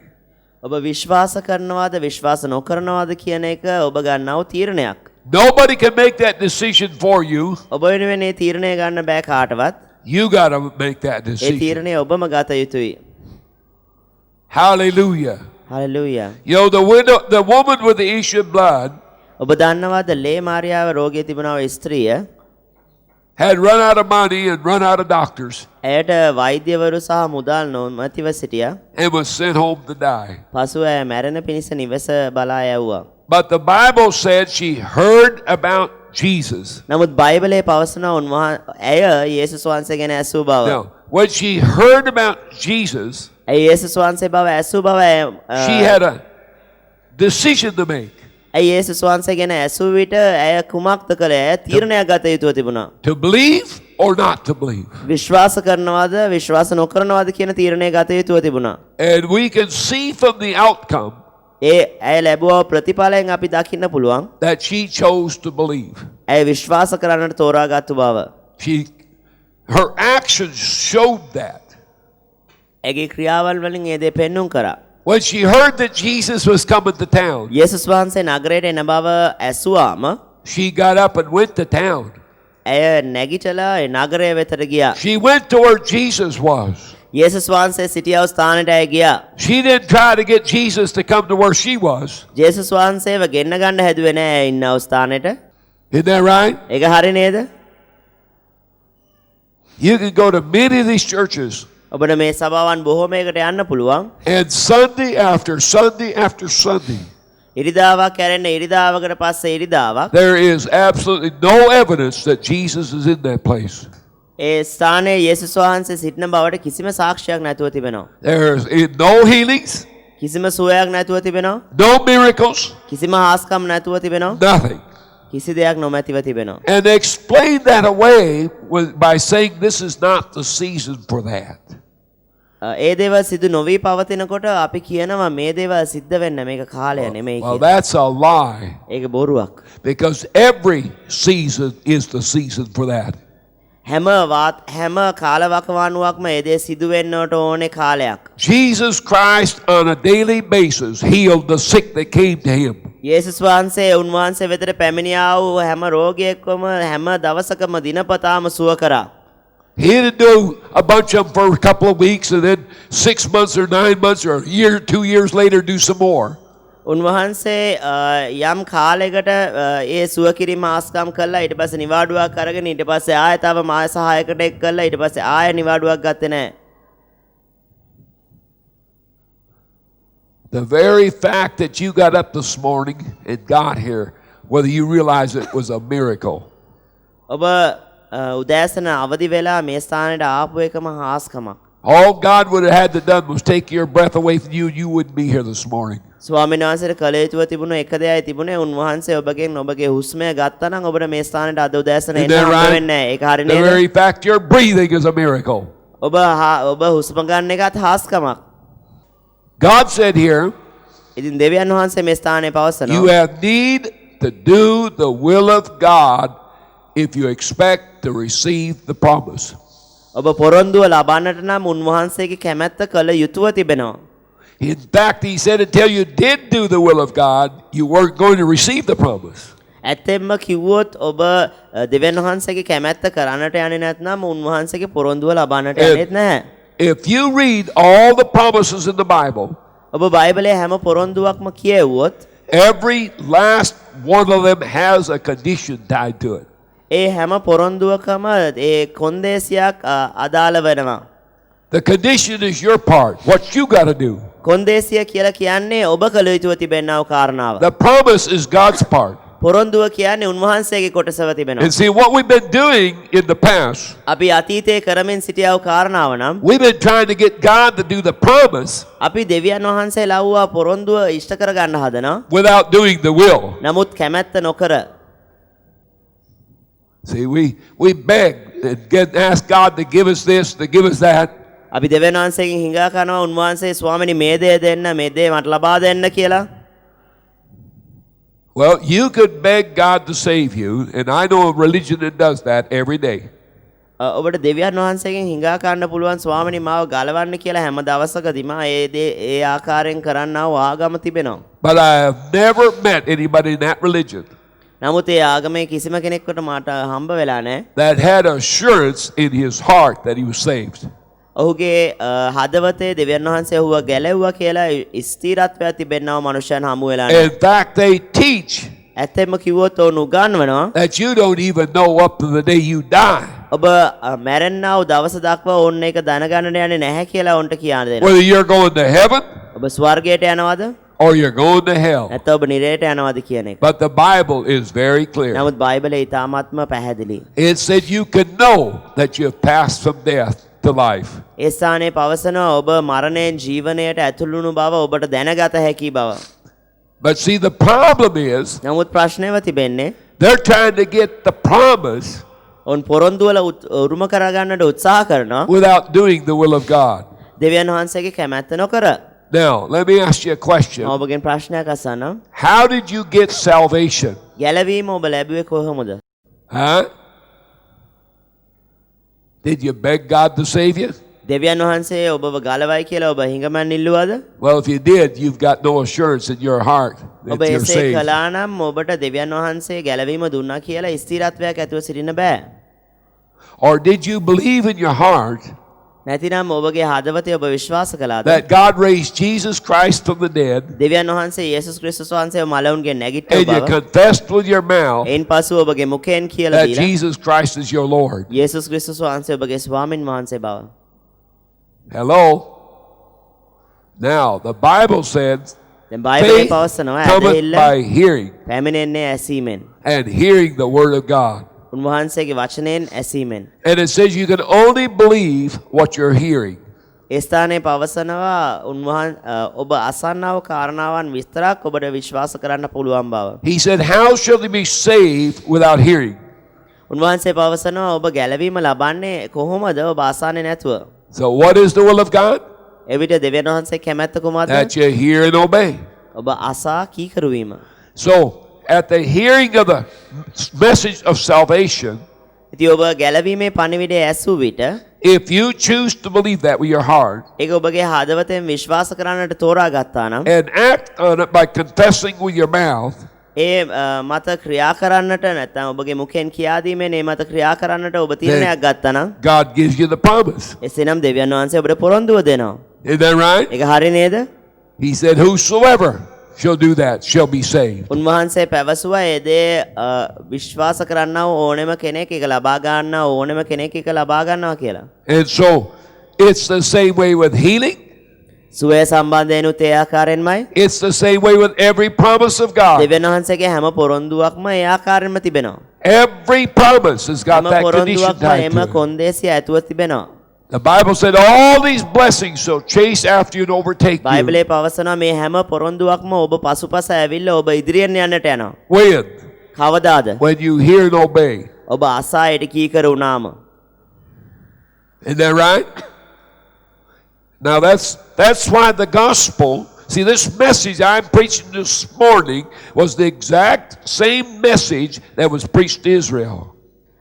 ඔබ විශ්වාස කරනවාද විශ්වාස නොකරනවාද කියන එක ඔබ ගන්නා වූ තීරණයක්. Nobody can make that decision for you. ඔබ වෙනුවෙන් මේ තීරණය ගන්න බෑ කාටවත්. You got to make that A decision. තීරණය ඔබම ගත යුතුයි. Hallelujah. Hallelujah. You know, the woman with the issue of blood ඔබ දන්නවාද ලේ මාරියාව රෝගයේ තිබුණා වූ ස්ත්‍රිය had run out of money and run out of doctors ඇයට වෛද්‍යවරු සහ මුදල් නොමැතිව සිටියා. and was sent home to die. පසුව ඇය මැරෙන පිණිස නිවස බලා යැව්වා. But the Bible said she heard about Jesus. නමුත් බයිබලයේ පවසනවා ඇය යේසුස් වහන්සේ ගැන ඇසූ බව. Now, when she heard about Jesus, ඇය යේසුස් වහන්සේ බව ඇසූ බව she had a decision to make. ඇය යේසුස් වහන්සේ ගැන ඇසූ විට ඇය කුමක්ද කළේ? ඇය තීරණයක් ගත යුතුව තිබුණා. To believe or not to believe. විශ්වාස කරනවාද විශ්වාස නොකරනවාද කියන තීරණය ගත යුතුව තිබුණා. And we can see from the outcome ඇය ලැබුවා ප්‍රතිඵලයෙන් අපි දකින්න පුළුවන් that she chose to believe. ඇය විශ්වාස කරන්නට තෝරාගත්තු බව. Her actions showed that. ඇගේ ක්‍රියාවල් වලින් ඒ දේ පෙන්눔 කරා. When she heard that Jesus was coming to town, යේසුස් වහන්සේ නගරයට එන බව ඇසුවාම she got up and went to town. ඇය නැගිටලා ඒ නගරය වෙතට ගියා. She went to where Jesus was. යේසුස් වහන්සේ සිටියා වූ ස්ථානයට ඇය ගියා. She didn't try to get Jesus to come to where she was. යේසුස් වහන්සේව ගෙන්න ගන්න හැදුවේ නෑ ඇය ඉන්න වූ ස්ථානෙට. Isn't that right? ඒක හරි නේද? You can go to many of these churches ඔබට මේ සභාවන් බොහෝමයකට යන්න පුළුවන්. and Sunday after Sunday after Sunday, ඉරිදාවක් කැරෙන්න ඉරිදාවකට පස්සේ ඉරිදාවක් there is absolutely no evidence that Jesus is in that place. ඒ ස්ථානයේ යේසුස් වහන්සේ සිටින බවට කිසිම සාක්ෂියක් නැතුව තිබෙනවා. There's no healings, කිසිම සුවයක් නැතුව තිබෙනවා. no miracles, කිසිම හාස්කම් නැතුව තිබෙනවා. nothing. කිසි දෙයක් නොමැතිව තිබෙනවා. And they explain that away by saying this is not the season for that. ඒ දේවල් සිදු නොවී පවතිනකොට අපි කියනවා මේ දේවල් සිද්ධ වෙන්න මේක කාලය නෙමෙයි Well, කියලා. that's a lie ඒක බොරුවක්. because every season is the season for that. හැම කාලවකවානුවක්ම ඒ දේ සිදු වෙන්නට ඕනේ කාලයක්. Jesus Christ on a daily basis healed the sick that came to him. යේසුස් වහන්සේ උන්වහන්සේ වෙතට පැමිණියා වූ හැම රෝගියෙක්වම හැම දවසකම දිනපතාම සුව කරා. He didn't do a bunch of them for a couple of weeks and then 6 months or 9 months or a year, 2 years later do some more. උන්වහන්සේ යම් කාලයකට ඒ සුව කිරීම ආස්කම් කළා ඊට පස්සේ නිවාඩුවක් අරගෙන ඊට පස්සේ ආයෙ තව මාස 6කට එක් කළා ඊට පස්සේ ආයෙ නිවාඩුවක් ගත්තේ නැහැ. The very fact that you got up this morning and got here, whether you realize it was a miracle. ඔබ උදෑසන අවදි වෙලා මේ ස්ථානයට ආපු එකම හාස්කමක්. All God would have had to done was take your breath away from you and you wouldn't be here this morning. ස්වාමීන් වහන්සේට කළ යුතුව තිබුණ එක දෙයයි තිබුණේ උන්වහන්සේ ඔබගෙන් ඔබගේ හුස්මය ගත්තා නම් ඔබට මේ ස්ථානයට අද උදෑසන Isn't එන්න that හම්බ right? වෙන්නේ නැහැ. ඒක හරි The නේද? very fact you're breathing is a miracle. ඔබ හුස්ම ගන්න එකත් හාස්කමක්. God said here, ඉතින් දෙවියන් වහන්සේ මේ ස්ථානයේ you පවසනවා have need to do the will of God if you expect to receive the promise. ඔබ පොරොන්දුව ලබන්නට නම් උන්වහන්සේගේ කැමැත්ත කළ යුතුව තිබෙනවා. In fact, he said until you did do the will of God, you weren't going to receive the promise. ඇත්තෙන්ම කිව්වොත් ඔබ දෙවියන් වහන්සේගේ කැමැත්ත කරන්නට යන්නේ නැත්නම් උන්වහන්සේගේ පොරොන්දුව ලබන්නට යන්නේත් නැහැ. If you read all the promises in the Bible, ඔබ බයිබලයේ හැම පොරොන්දුවක්ම කියවුවොත් every last one of them has a condition tied to it. ඒ හැම පොරොන්දුවකම ඒ කොන්දේසියක් අදාළ වෙනවා. The condition is your part, what you got to do. කොන්දේසිය කියලා කියන්නේ ඔබ කළ යුතුව තිබෙනා වූ කාරණාව. The promise is God's part. පොරොන්දුව කියන්නේ උන්වහන්සේගේ කොටසව තිබෙනවා. And see, what we've been doing in the past, අපි අතීතයේ කරමින් සිටියා වූ කාරණාව නම් we've been trying to get God to do the promise අපි දෙවියන් වහන්සේ ලව්වා පොරොන්දුව ඉෂ්ට කර ගන්න හදනවා. without doing the will. නමුත් කැමැත්ත නොකර See, we beg and ask God to give us this, to give us that. අපි දෙවියන් වහන්සේගෙන් හිඟා කරනවා උන්වහන්සේ ස්වාමිනී මේ දේ දෙන්න මේ දේ මට ලබා දෙන්න කියලා. Well, you could beg God to save you, and I know a religion that does that every day. ඔබට දෙවියන් වහන්සේගෙන් හිඟා ගන්න පුළුවන් ස්වාමිනී මාව ගලවන්න කියලා හැම දවසකදීම ඒ ආකාරයෙන් කරන්නව ආගම තිබෙනවා. But I have never met anybody in that religion නමුත් ඒ ආගමේ කිසිම කෙනෙක්ට මට හම්බ වෙලා නැහැ. that had assurance in his heart that he was saved. ඔහුගේ හදවතේ දෙවියන් වහන්සේ ඔහුව ගැලෙව්වා කියලා ස්ථිරත්වයක් තිබෙනව මනුෂ්‍යයන් හමු වෙලා නැහැ. In fact, they teach ඇත්තෙන්ම කිව්වොත් ඔවුන් උගන්වනවා that you don't even know up to the day you die ඔබ මැරෙන්නව දවස දක්වා ඕන්න එක දැනගන්න යන්නේ නැහැ කියලා ඔවුන්ට කියන දෙනවා. whether you're going to heaven ඔබ ස්වර්ගයට යනවද or you're going to hell. නැත්නම් ඔබ නිරයට යනවද කියන එක. But the Bible is very clear. නමුත් බයිබලයේ ඊටාත්ම පැහැදිලි. It said you can know that you have passed from death to life. ඒ ස්ථානයේ පවසනවා ඔබ මරණයෙන් ජීවනයට ඇතුළු වුණු බව ඔබට දැනගත හැකි බව. But see, the problem is නමුත් ප්‍රශ්නයව තිබෙන්නේ they're trying to get the promise ඔවුන් පොරොන්දු වල උරුම කරගන්නට උත්සාහ කරනවා without doing the will of God. දෙවියන් වහන්සේගේ කැමැත්ත නොකර. Now, let me ask you a question. ඔබගෙන් ප්‍රශ්නයක් අසන්නම්. How did you get salvation? ගැලවීම ඔබ ලැබුවේ කොහොමද? Huh? Did you beg God to save you? දෙවියන් වහන්සේ ඔබව ගලවයි කියලා ඔබ හිඟමන් ඉල්ලුවද? Well, if you did, you've got no assurance in your heart ඔබ that you're එසේ saved. කළා නම් ඔබට දෙවියන් වහන්සේ ගැලවීම දුන්නා කියලා ස්ථිරත්වයක් ඇතුව සිටින්න බෑ. Or did you believe in your heart නැතිනම් ඔබගේ හදවතේ ඔබ විශ්වාස කළාද? that God raised Jesus Christ from the dead දෙවියන් වහන්සේ යේසුස් ක්‍රිස්තුස් වහන්සේව මලවුන්ගෙන් නැගිට්ටව and you බව. confessed with your mouth එයින් පසු ඔබගේ මුඛයෙන් කියලා that දීලා Jesus Christ is your Lord? යේසුස් ක්‍රිස්තුස් වහන්සේ ඔබගේ ස්වාමින් වහන්සේ බව. Hello? Now, the Bible said දැන් බයිබලයේ faith පවසනවා cometh ඇදහිල්ල by hearing පැමිණෙන්නේ ඇසීමෙන්. and hearing the word of God. උන්වහන්සේගේ වචනයෙන් ඇසීමෙන්. And it says you can only believe what you're hearing. ඒ ස්ථානයේ පවසනවා ඔබ අසන්නව කාරණාවන් විස්තරක් ඔබට විශ්වාස කරන්න පුළුවන් බව. He said, how shall they be saved without hearing? උන්වහන්සේ පවසනවා ඔබ ගැලවීම ලබන්නේ කොහොමද ඔබ අසන්නේ නැතුව? So what is the will of God? එවිට දෙවියන් වහන්සේ කැමැත්ත කුමක්ද? That you hear and obey. ඔබ අසා කීකරු වීම. So at the hearing of the message of salvation, ඉතින් ඔබ ගැලවීමේ පණිවිඩය ඇසූ විට if you choose to believe that with your heart ඒක ඔබගේ හදවතෙන් විශ්වාස කරන්නට තෝරාගත්තා නම් and act on it by confessing with your mouth, ඒ මත ක්‍රියා කරන්නට නැත්නම් ඔබගේ මුඛයෙන් කියා දීමෙන් ඒ මත ක්‍රියා කරන්නට ඔබ තීරණයක් ගත්තා නම් God gives you the promise. එසේනම් දෙවියන් වහන්සේ ඔබට පොරොන්දුව දෙනවා. Is that right? ඒක හරි නේද? He said, whosoever shall do that shall be saved. උන්වහන්සේ පැවසුවා ඒ දේ විශ්වාස කරන්නව ඕනෙම කෙනෙක් ඒක ලබා ගන්නවා ඕනෙම කෙනෙක් ඒක ලබා ගන්නවා කියලා. And so it's the same way with healing. සුවය සම්බන්ධයෙන්ුත් ඒ ආකාරයෙන්මයි. It's the same way with every promise of God. දෙවියන් වහන්සේගේ හැම පොරොන්දුවක්ම ඒ ආකාරයෙන්ම තිබෙනවා. Every promise has got හැම that condition පොරොන්දුවක්ම tied එම to it. කොන්දේසිය ඇතුව තිබෙනවා. The Bible said all these blessings shall chase after you and overtake you. බයිබලයේ පවසනවා මේ හැම පොරොන්දුවක්ම ඔබ පසුපස ඇවිල්ලා ඔබ ඉදිරියෙන් යන්නට යනවා. When? කවදාද? When you hear and obey. ඔබ අසා ඊට කීකරු වුණාම. Isn't that right? Now that's why the gospel, see this message I'm preaching this morning was the exact same message that was preached to Israel.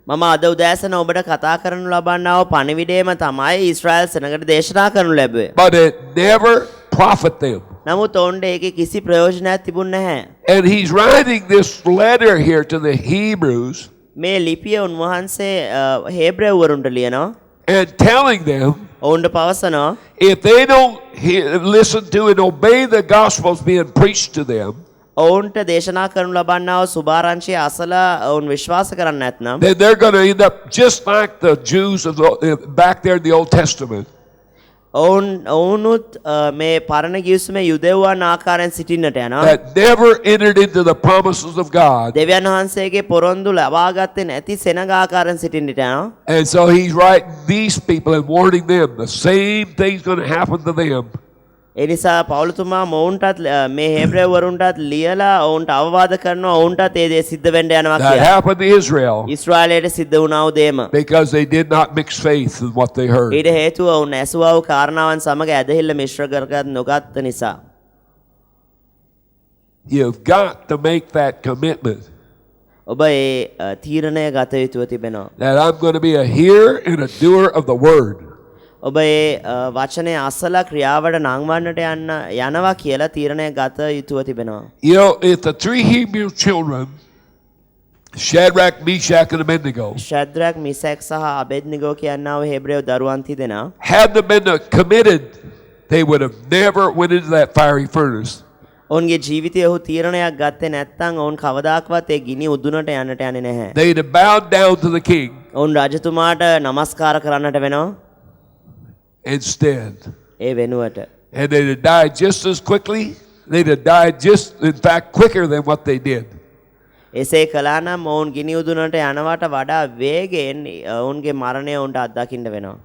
මම අද උදෑසන ඔබට කතා කරනු ලබන්නාව පණිවිඩයම තමයි ඊශ්‍රායල් සෙනඟට දේශනා කරනු ලැබුවේ. But it never profit them. නමුත් ඔවුන්ට ඒකේ කිසි ප්‍රයෝජනයක් තිබුණ නැහැ. And he's writing this letter here to the Hebrews මේ ලිපිය උන්වහන්සේ හේබ්‍රවරුන්ට ලියනවා. and telling them ඔවුන්ට පවසනවා if they don't listen to and obey the gospels being preached to them, ඔවුන්ට දේශනා කරනු ලබන්නාව සුභාරංචිය අසලා ඔවුන් විශ්වාස කරන්නේ නැත්නම් then they're going to end up just like the Jews of back there in the Old Testament. ඔවුනුත් මේ පරණ ගිවිසුමේ යුදෙව්වන් ආකාරයෙන් සිටින්නට යනවා. That never entered into the promises of God. දෙවියන් වහන්සේගේ පොරොන්දු ලබාගත්තේ නැති සෙනඟ ආකාරයෙන් සිටින්නට යනවා. And so he's writing these people and warning them the same thing's going to happen to them. ඒ නිසා පවුලතුමා මොවුන්ටත් මේ හේබ්‍රේව වරුන්ටත් ලියලා ඔවුන්ට අවවාද කරනවා ඔවුන්ටත් ඒ දේ සිද්ධ වෙන්න යනවා That කියලා. happened to Israel ඊශ්‍රායලයට සිද්ධ වුණා වූ දේම. because they did not mix faith with what they heard. ඊට හේතුව ඔවුන් ඇසුවා වූ කාරණාවන් සමග ඇදහිල්ල මිශ්‍ර කරගත් නොගත් නිසා. You've got to make that commitment ඔබ ඒ තීරණය ගත යුතුව තිබෙනවා. that I'm going to be a hearer and a doer of the word. ඔබ ඒ වචනය අසලා ක්‍රියාවට නංවන්නට යනවා කියලා තීරණය ගත යුතුව තිබෙනවා. You know, if the three Hebrew children, Shadrach, Meshach, and Abednego, ශද්‍රක් මිසැක් සහ අබෙද්නිගෝ කියන්නා වූ හේබ්‍රේව දරුවන් තිදෙනා hadn't been committed, they would have never went into that fiery furnace. ඔවුන්ගේ ජීවිතය ඔහු තීරණයක් ගත්තේ නැත්නම් ඔවුන් කවදාකවත් ඒ ගිනි උදුනට යන්නට යන්නේ නැහැ. They'd have bowed down to the king ඔවුන් රජතුමාට නමස්කාර කරන්නට වෙනවා. instead. ඒ වෙනුවට And they'd have died just as quickly. They'd have died just, in fact, quicker than what they did. එසේ කළා නම් ඔවුන් ගිනි උදුනට යනවට වඩා වේගයෙන් ඔවුන්ගේ මරණය ඔවුන්ට අත්දකින්න වෙනවා.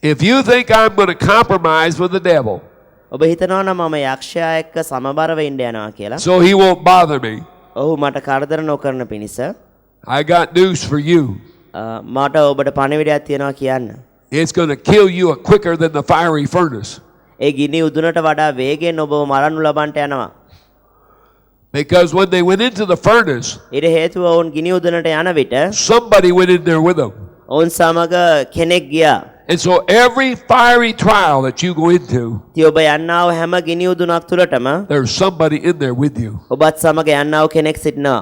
If you think I'm going to compromise with the devil ඔබ හිතනවා නම් මම යක්ෂයා එක්ක සමබරව ඉන්න යනවා කියලා. so he won't bother me, ඔහු මට කරදර නොකරන පිණිස I got news for you. මට ඔබට පණිවිඩයක් තියෙනවා කියන්න. It's going to kill you quicker than the fiery furnace. ඒ ගිනි උදුනට වඩා වේගයෙන් ඔබව මරන්නු ලබන්නට යනවා. Because when they went into the furnace, ඊට හේතුව ඔවුන් ගිනි උදුනට යන විට somebody went in there with them. ඔවුන් සමග කෙනෙක් ගියා. And so every fiery trial that you go into, ඉතින් ඔබ යන්නා වූ හැම ගිනි උදුනක් තුළටම there's somebody in there with you. ඔබත් සමග යන්නා වූ කෙනෙක් සිටිනවා.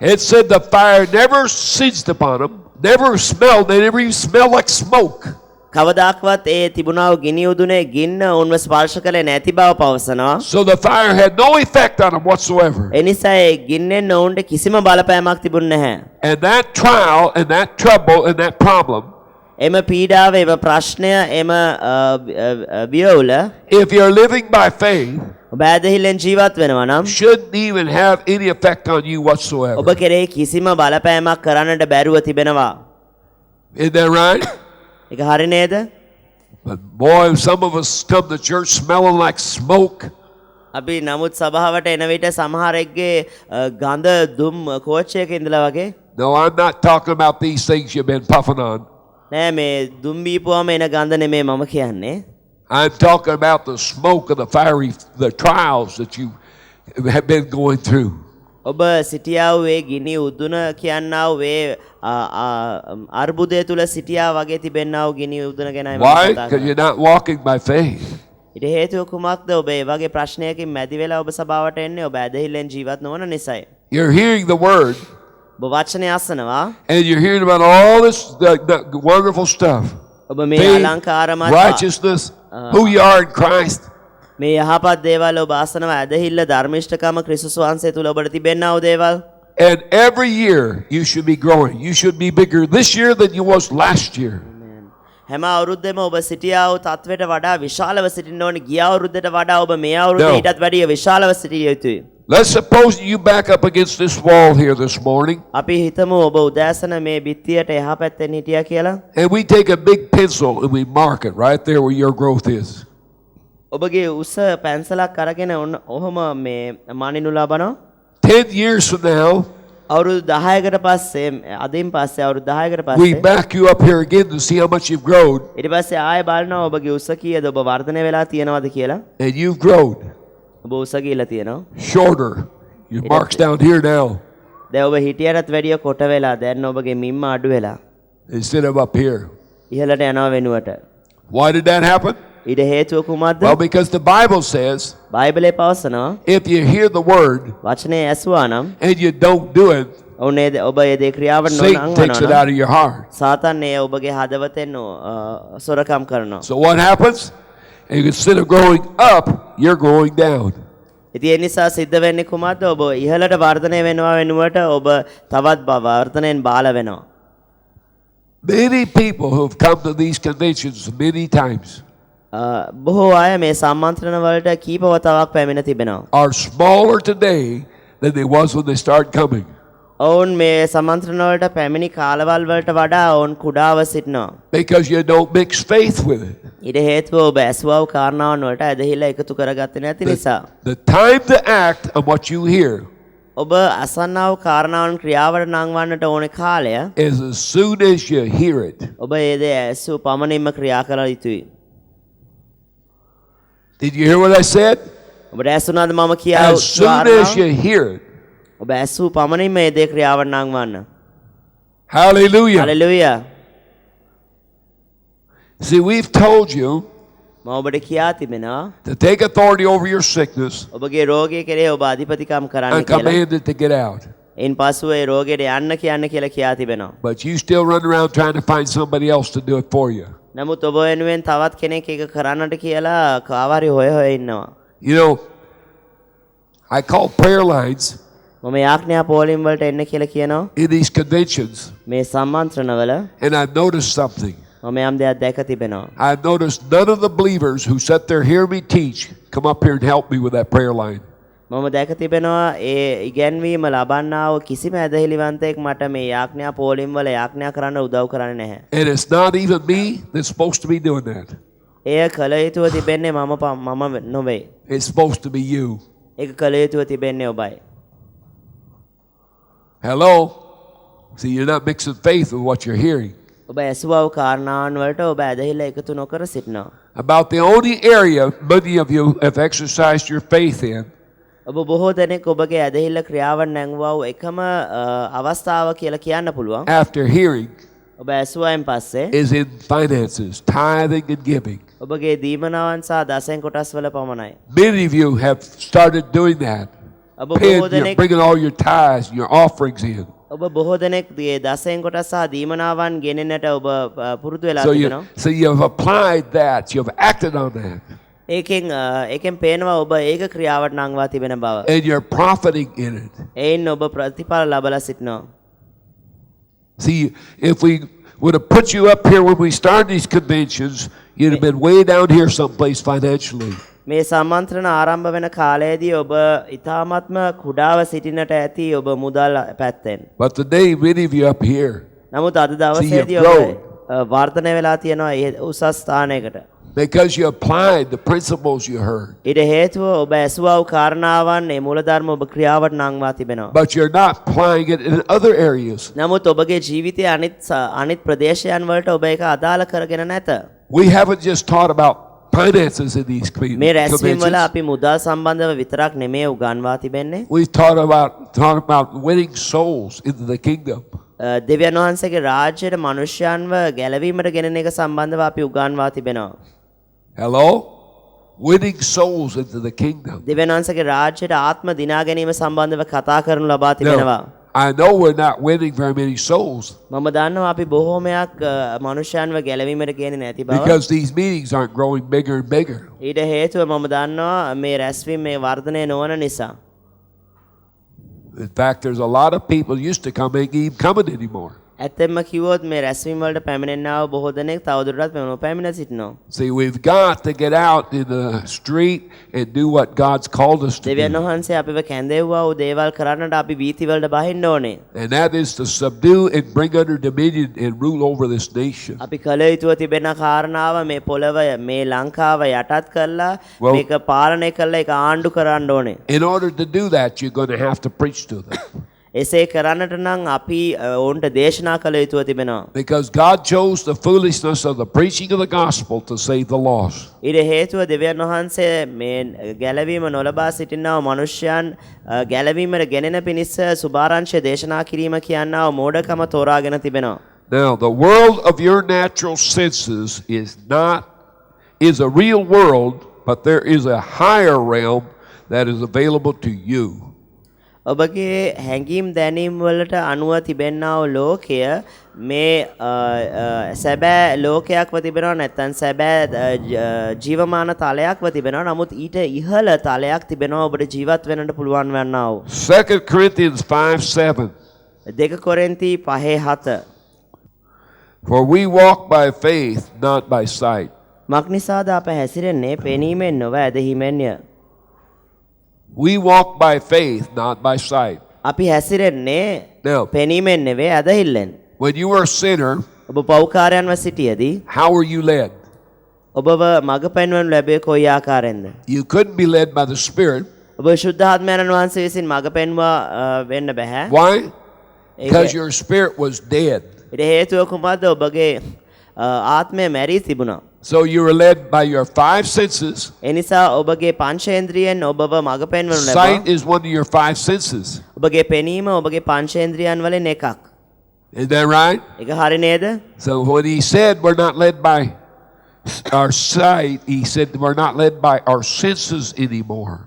It said the fire never singed upon them, never smelled, they never even smelled like smoke. කවදාක්වත් ඒ තිබුණා වූ ගිනි උදුනේ ගින්න ඔවුන්ව ස්පර්ශ කළේ නැති බව පවසනවා. So the fire had no effect on them whatsoever. ඒ නිසා ඒ ගින්නෙන් ඔවුන්ට කිසිම බලපෑමක් තිබුණේ නැහැ. And that trial and that trouble and that problem, එම පීඩාව එම ප්‍රශ්නය එම වියවුල if you're living by faith, ඔබ ඇදහිල්ලෙන් ජීවත් වෙනවා නම් shouldn't even have any effect on you whatsoever. ඔබ කෙරෙහි කිසිම බලපෑමක් කරන්නට බැරුව තිබෙනවා. Isn't that right? ඒක හරි නේද? But boy, some of us come to church smelling like smoke. අපි නමුත් සභාවට එන විට සමහරෙක්ගේ ගඳ දුම් කෝච්චයක ඉඳලා වගේ. No, I'm not talking about these things you've been puffing on. නෑ මේ දුම් බීපුවම එන ගඳ නෙමෙයි මම කියන්නේ. I'm talking about the smoke of the trials that you have been going through. ඔබ සිටියා වූ ඒ ගිනි උදුන කියන්නා වූ ඒ අර්බුදය තුල සිටියා වගේ තිබෙනා වූ ගිනි උදුන ගැනයි මම Why? කතා Because කරන්නේ. you're not walking by faith. ඊට හේතුව කුමක්ද? ඔබ ඒ වගේ ප්‍රශ්නයකින් මැදි වෙලා ඔබ සභාවට එන්නේ ඔබ ඇදහිල්ලෙන් ජීවත් නොවන නිසායි. You're hearing the word ඔබ වචනය අසනවා. and you're hearing about all this the wonderful stuff. ඔබ මේ Faith, අලංකාරමත් righteousness, who you are in Christ. මේ යහපත් දේවල් ඔබ අසනවා. ඇදහිල්ල ධර්මිෂ්ඨකම ක්‍රිස්තුස් වහන්සේ තුල ඔබට තිබෙනා වූ දේවල්. And every year you should be growing. You should be bigger this year than you was last year. හැම අවුරුද්දෙම ඔබ සිටියා වූ තත්වයට වඩා විශාලව සිටින්න ඕනේ. ගිය අවුරුද්දට වඩා ඔබ මේ අවුරුද්දේ No. ඊටත් වැඩිය විශාලව සිටිය යුතුයි. Let's suppose you back up against this wall here this morning අපි හිතමු ඔබ උදෑසන මේ බිත්තියට එහා පැත්තෙන් හිටියා කියලා. and we take a big pencil and we mark it right there where your growth is. ඔබගේ උස පැන්සලක් අරගෙන ඔහොම මේ මනිනු ලබනවා. 10 years from now, අවුරුදු 10කට පස්සේ අදින් පස්සේ අවුරුදු 10කට we පස්සේ back you up here again to see how much you've grown, ඊට පස්සේ ආයෙ බලනවා ඔබගේ උස කීයද ඔබ වර්ධනය වෙලා තියෙනවද කියලා. and you've grown ඔබ උස ගිහිලා තියෙනවා. shorter. Your mark's down here now දැන් ඔබ හිටියටත් වැඩිය කොට වෙලා දැන් ඔබගේ මිම්ම අඩු වෙලා instead of up here. ඉහළට යනවා වෙනුවට. Why did that happen? ඊට හේතුව කුමක්ද? Well, because the Bible says බයිබලයේ පවසනවා if you hear the word වචනේ ඇසුවා නම් and you don't do it, ඔබ ඒ දේ ක්‍රියාවට Satan takes it නොනංවනවා. out of your heart. සාතන් ඒ ඔබගේ හදවතෙන් සොරකම් කරනවා. So what happens? Instead of growing up, you're growing down. ඉතින් ඒ නිසා සිද්ධ වෙන්නේ කුමක්ද? ඔබ ඉහළට වර්ධනය වෙනවා වෙනුවට ඔබ තවත් වර්ධනයෙන් බාල වෙනවා. Many people who have come to these conventions many times බොහෝ අය මේ සම්මන්ත්‍රණ වලට කීප වතාවක් පැමිණ තිබෙනවා. are smaller today than they was when they started coming. ඔවුන් මේ සමන්ත්‍රණවලට පැමිණි කාලවල් වලට වඩා ඔවුන් කුඩාව සිටිනවා. because you don't mix faith with it. ඊට හේතුව ඔබ ඇසුවව කාරණාවන් වලට ඇදහිලා එකතු කරගත්තේ නැති නිසා. The time to act on what you hear ඔබ අසන්නා වූ කාරණාවන් ක්‍රියාවට නංවන්නට ඕනේ කාලය is as soon as you hear it. ඔබ ඒ දේ ඇසූ පමණින්ම ක්‍රියා කළ යුතුයි. Did you hear what I said? ඔබට ඇසුණාද මම As කියාව soon as you hear it. ඔබ ඇසූ පමණින්ම ඒ දේ ක්‍රියාවට නංවන්න. Hallelujah. Hallelujah. See, we've told you මම ඔබට කියා තිබෙනවා to take authority over your sickness ඔබගේ රෝගය කෙරේ ඔබ අධිපතිකම් කරන්න and කියලා. command it to get out. එයින් පසුව ඒ රෝගයට යන්න කියන්න කියලා කියා තිබෙනවා. But you still run around trying to find somebody else to do it for you. නමුත් ඔබ වෙනුවෙන් තවත් කෙනෙක් ඒක කරන්නට කියලා කාවාරි හොය හොය ඉන්නවා. You know, I call prayer lines මම යාඥා පෝලිම් වලට එන්න කියලා කියනවා. in these conventions, මේ සම්මන්ත්‍රණවල and I've noticed something. මම යම් දෙයක් දැක තිබෙනවා. I've noticed none of the believers who sit there hear me teach come up here and help me with that prayer line. මම දැක තිබෙනවා ඒ ඉගැන්වීම ලබන්නා වූ කිසිම ඇදහිලිවන්තයෙක් මට මේ යාඥා පෝලිම් වල යාඥා කරන්න උදව් කරන්නේ නැහැ. And it's not even me that's supposed to be doing that. එය කළ යුතුව තිබෙන්නේ මම නොවේ. It's supposed to be you. ඒක කළ යුතුව තිබෙන්නේ ඔබයි. Hello? See, you're not mixing faith with what you're hearing. ඔබ ඇසුවව කාරණාවන් වලට ඔබ ඇදහිලා එකතු නොකර සිටිනවා. About the only area many of you have exercised your faith in ඔබ බොහෝ දෙනෙක් ඔබගේ ඇදහිල්ල ක්‍රියාවන් නැංවුවා වූ එකම අවස්ථාව කියලා කියන්න පුළුවන්. after hearing ඔබ ඇසුවයින් පස්සේ is in finances, tithing and giving. ඔබගේ දීමනාවන් සහ දසෙන් කොටස් වල පමණයි. Many of you have started doing that. ඔබ බොහෝ You're දෙනෙක් bringing all your tithes and your offerings in. ඔබ බොහෝ දෙනෙක් දසෙන් කොටස් සහ දීමනාවන් ගෙනෙන්නට ඔබ පුරුදු වෙලා තිබෙනවා. So you've applied that, you've acted on that, ඒකෙන් පේනවා ඔබ ඒක ක්‍රියාවට නංවා තිබෙන බව. and you're profiting in it. එයින් ඔබ ප්‍රතිඵල ලබලා සිටිනවා. See, if we would have put you up here when we started these conventions, you'd have been way down here someplace financially. මේ සම්මන්ත්‍රණ ආරම්භ වෙන කාලයේදී ඔබ ඊ타ත්ම කුඩාව සිටින්නට ඇති ඔබ මුදල් පැත්තෙන්. But today, many of you up here, නමුත් අද දවසේදී you've ඔබ grown. වර්ධනය වෙලා තියෙනවා උසස් ස්ථානයකට. because you applied the principles you heard. ඊට හේතුව ඔබ ඇසුවා වූ කාරණාවන් මේ මූලධර්ම ඔබ ක්‍රියාවට නංවා තිබෙනවා. But you're not applying it in other areas. නමුත් ඔබගේ ජීවිතයේ අනිත් ප්‍රදේශයන් වලට ඔබ ඒක අදාළ කරගෙන නැත. We haven't just taught about finances in these මේ රැස්වීම් වල conventions. අපි මුදල් සම්බන්ධව විතරක් නෙමෙයි උගන්වා තිබෙන්නේ. We've taught about winning souls into the kingdom. දෙවියන් වහන්සේගේ රාජ්‍යයට මනුෂ්‍යයන්ව ගැලවීමට ගෙනෙන එක සම්බන්ධව අපි උගන්වා තිබෙනවා. Hello? Winning souls into the kingdom. දෙවියන් වහන්සේගේ රාජ්‍යයට ආත්ම දිනා ගැනීම සම්බන්ධව කතා කරනු ලබා තිබෙනවා. Now, I know we're not winning very many souls මම දන්නවා අපි බොහෝමයක් මනුෂ්‍යයන්ව ගැලවීමට ගෙනෙන්නේ නැති බව. because these meetings aren't growing bigger and bigger. ඊට හේතුව මම දන්නවා මේ රැස්වීම මේ වර්ධනය නොවන නිසා. In fact, there's a lot of people used to come ain't even coming anymore. ඇත්තෙන්ම කිව්වොත් මේ රැස්වීම වලට පැමිණෙනා වූ බොහෝ දෙනෙක් තවදුරටත් පැමිණ සිටිනවා. See, we've got to get out in the street and do what God's called us to දෙවියන් do. වහන්සේ අපිව කැඳෙව්වා වූ දේවල් කරන්නට අපි වීථි වලට බහින්න ඕනේ. And that is to subdue and bring under dominion and rule over this nation. අපි කල යුතුව තිබෙන කාරණාව මේ පොළව මේ ලංකාව යටත් කරලා Well- මේක පාලනය කරලා ඒක ආණ්ඩු කරන්න ඕනේ. In order to do that, you're going to have to preach to them. එසේ කරන්නට නම් අපි ඔවුන්ට දේශනා කළ යුතුව තිබෙනවා. Because God chose the foolishness of the preaching of the gospel to save the lost. ඊට හේතුව දෙවියන් වහන්සේ මේ ගැලවීම නොලබා සිටිනා වූ මනුෂ්‍යයන් ගැලවීමට ගෙනෙන පිණිස සුභාරංශය දේශනා කිරීම කියනා වූ මෝඩකම තෝරාගෙන තිබෙනවා. Now, the world of your natural senses is a real world, but there is a higher realm that is available to you. ඔබගේ හැඟීම් දැනීම් වලට අනුව තිබෙනා වූ ලෝකය මේ සැබෑ ලෝකයක්ව තිබෙනවා නැත්නම් සැබෑ ජීවමාන තලයක්ව තිබෙනවා. නමුත් ඊට ඉහළ තලයක් තිබෙනවා ඔබට ජීවත් වෙන්නට පුළුවන් වන්නා වූ. 2 Corinthians 5:7. 2 කොරින්ති 5:7. For we walk by faith, not by sight. මක්නිසාද අප හැසිරෙන්නේ පෙනීමෙන් නොව ඇදහිමෙන්ය. We walk by faith, not by sight. අපි හැසිරෙන්නේ Now, පෙනීමෙන් නෙවෙයි ඇදහිල්ලෙන්. when you were a sinner, ඔබ පව්කාරයන්ව සිටියදී how were you led? ඔබව මඟ පෙන්වනු ලැබුවේ කොයි ආකාරයෙන්ද? You couldn't be led by the Spirit. ඔබ ශුද්ධ ආත්මයන් වහන්සේ විසින් මඟ පෙන්වා වෙන්න බෑ. Why? Because your spirit was dead. ඊට හේතුව කුමක්ද? ඔබගේ ආත්මය මැරී තිබුණා. So you were led by your five senses. ඒ නිසා ඔබගේ පංචේන්ද්‍රියෙන් ඔබව මඟ පෙන්වනු ලැබුවා. Sight is one of your five senses. ඔබගේ පෙනීම ඔබගේ පංචේන්ද්‍රියන් වලින් එකක්. Is that right? ඒක හරි නේද? So when he said we're not led by our sight, he said we're not led by our senses anymore.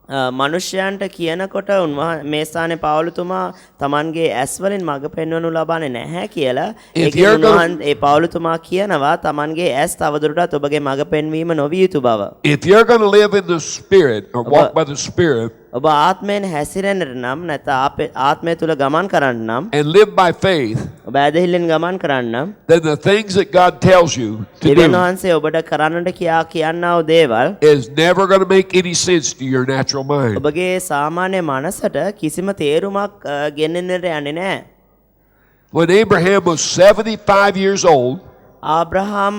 මනුෂ්‍යයන්ට කියනකොට මේ ස්ථානයේ පවුලතුමා Tamanගේ ඇස් වලින් මඟ පෙන්වනු ලබන්නේ නැහැ කියලා. ඒ පවුලතුමා කියනවා Tamanගේ ඇස් තවදුරටත් ඔබගේ මඟ පෙන්වීම නොවිය යුතු බව. If you're going to live in the Spirit or walk by the Spirit, ඔබ ආත්මයෙන් හැසිරෙන්නට නම් නැත්නම් ආත්මය තුල ගමන් කරන්න නම් and live by faith, ඔබ ඇදහිල්ලෙන් ගමන් කරන්න නම් then the things that God tells you to දෙවියන් do වහන්සේ ඔබට කරන්නට කියන්නා වූ දේවල් is never going to make any sense to your natural mind. ඔබගේ සාමාන්‍ය මනසට කිසිම තේරුමක් ගෙනෙන්නට යන්නේ නැහැ. When Abraham was 75 years old ආබ්‍රහම්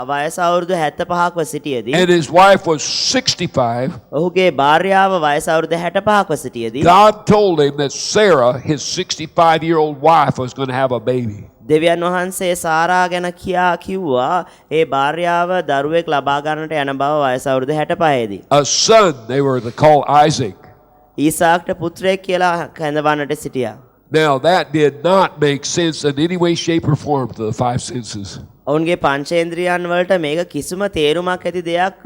වයස අවුරුදු 75ක්ව සිටියේදී and his wife was 65, ඔහුගේ භාර්යාව වයස අවුරුදු 65ක්ව සිටියේදී God told him that Sarah, his 65-year-old wife, was going to have a baby. දෙවියන් වහන්සේ සාරා ගැන කිව්වා ඒ භාර්යාව දරුවෙක් ලබා ගන්නට යන බව වයස අවුරුදු 65 දී. A son, they were to call Isaac. ඊසාක්ට පුත්‍රයෙක් කියලා කැඳවන්නට සිටියා. Now that did not make sense in any way, shape, or form to the five senses. ඔවුන්ගේ පංචේන්ද්‍රියන් වලට මේක කිසිම තේරුමක් ඇති දෙයක්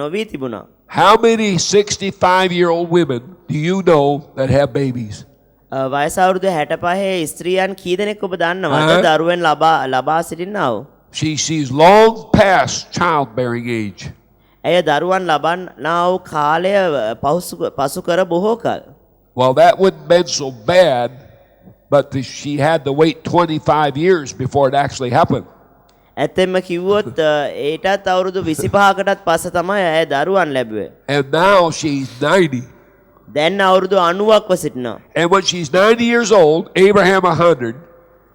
නොවී තිබුණා. How many 65-year-old women do you know that have babies? වයස අවුරුදු 65 ස්ත්‍රියන් කී දෙනෙක් ඔබ දන්නවද දරුවෙන් ලබා සිටින්නව? She's long past childbearing age. ඇය දරුවන් ලබන්නා වූ කාලය පසු කර බොහෝ කල. Well, that wouldn't been so bad, but she had to wait 25 years before it actually happened. ඇත්තෙන්ම කිව්වොත් ඒටත් අවුරුදු 25කටත් පස්සේ තමයි ඇය දරුවන් ලැබුවේ. And now she's 90. දැන් අවුරුදු 90ක්ව සිටිනවා. And when she's 90 years old, Abraham 100,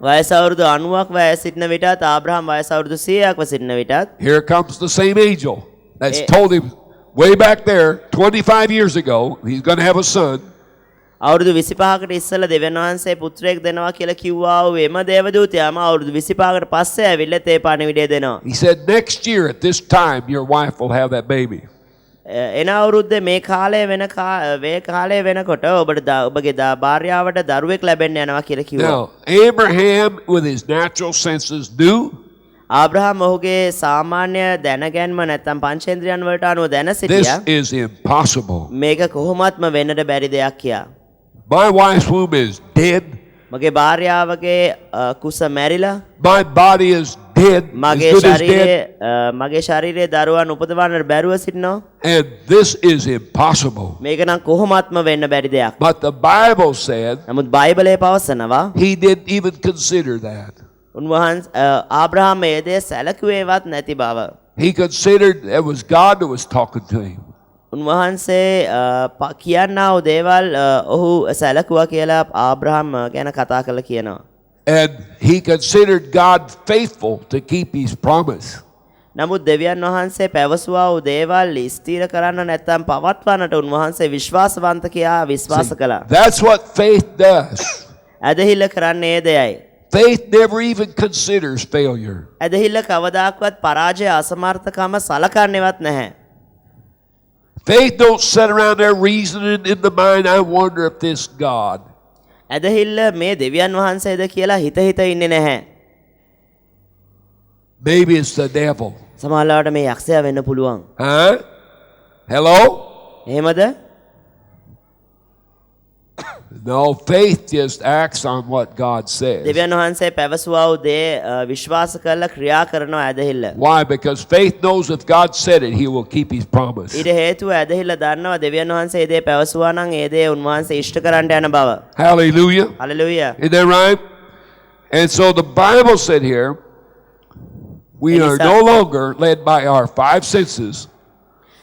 වයස අවුරුදු 90ක් වයස සිටින විටත් ආබ්‍රහම් වයස අවුරුදු 100ක්ව සිටින විටත් here comes the same angel that's told him way back there 25 years ago he's going to have a son. අවුරුදු 25කට ඉස්සෙල්ලා දෙවියන් වහන්සේ පුත්‍රයෙක් දෙනවා කියලා කිව්වා වූ එම දේවදූතයාම අවුරුදු 25කට පස්සේ ඇවිල්ලා තේ පණිවිඩය දෙනවා. He said next year at this time your wife will have that baby. එන අවුරුද්දේ මේ කාලය වෙනකොට ඔබගේ භාර්යාවට දරුවෙක් ලැබෙන්න යනවා කියලා කිව්වා. Now Abraham with his natural senses knew ආබ්‍රහම් ඔහුගේ සාමාන්‍ය දැනගැන්ම නැත්නම් පංචේන්ද්‍රයන් වලට අනුව දැන this සිටියා. is impossible. මේක කොහොමත්ම වෙන්නට බැරි දෙයක් කියා. My wife's womb is dead. මගේ භාර්යාවගේ කුස මැරිලා. My body is dead. මගේ As good as dead. ශරීරයේ දරුවන් උපදවන්නට බැරුව සිටිනවා. And this is impossible. මේක නම් කොහොමත්ම වෙන්න බැරි දෙයක්. But the Bible said නමුත් බයිබලයේ පවසනවා he didn't even consider that. උන්වහන්සේ ආබ්‍රහම් මේ දේ සැලකුවේවත් නැති බව. He considered it was God that was talking to him. උන්වහන්සේ කියන්නා වූ දේවල් ඔහු සැලකුවා කියලා ආබ්‍රහම් ගැන කතා කරලා කියනවා. And he considered God faithful to keep his promise. නමුත් දෙවියන් වහන්සේ පැවසුවා වූ දේවල් ස්ථිර කරන්න නැත්නම් පවත්වන්නට උන්වහන්සේ විශ්වාසවන්ත කියා විශ්වාස කළා. That's what faith does. ඇදහිල්ල කරන්නේ ඒ දෙයයි. Faith never even considers failure. ඇදහිල්ල කවදාක්වත් පරාජය අසමර්ථකම සලකන්නේවත් නැහැ. Faith don't sit around there reasoning in the mind, I wonder if this God. ඇදහිල්ල මේ දෙවියන් වහන්සේද කියලා හිත ඉන්නේ නැහැ. Maybe it's the devil. සමහරවිට මේ යක්ෂයා වෙන්න පුළුවන්. Huh? Hello? එහෙමද? No, faith just acts on what God says. දෙවියන් වහන්සේ පැවසුවා වූ දේ විශ්වාස කරලා ක්‍රියා කරනවා ඇදහිල්ල. Why? Because faith knows if God said it, he will keep his promise. ඊට හේතුව ඇදහිල්ල දන්නවා දෙවියන් වහන්සේ ඒ දේ පැවසුවා නම් ඒ දේ උන්වහන්සේ ඉෂ්ට කරන්න යන බව. Hallelujah. Hallelujah. Is that right? And so the Bible said here, we are no longer led by our five senses.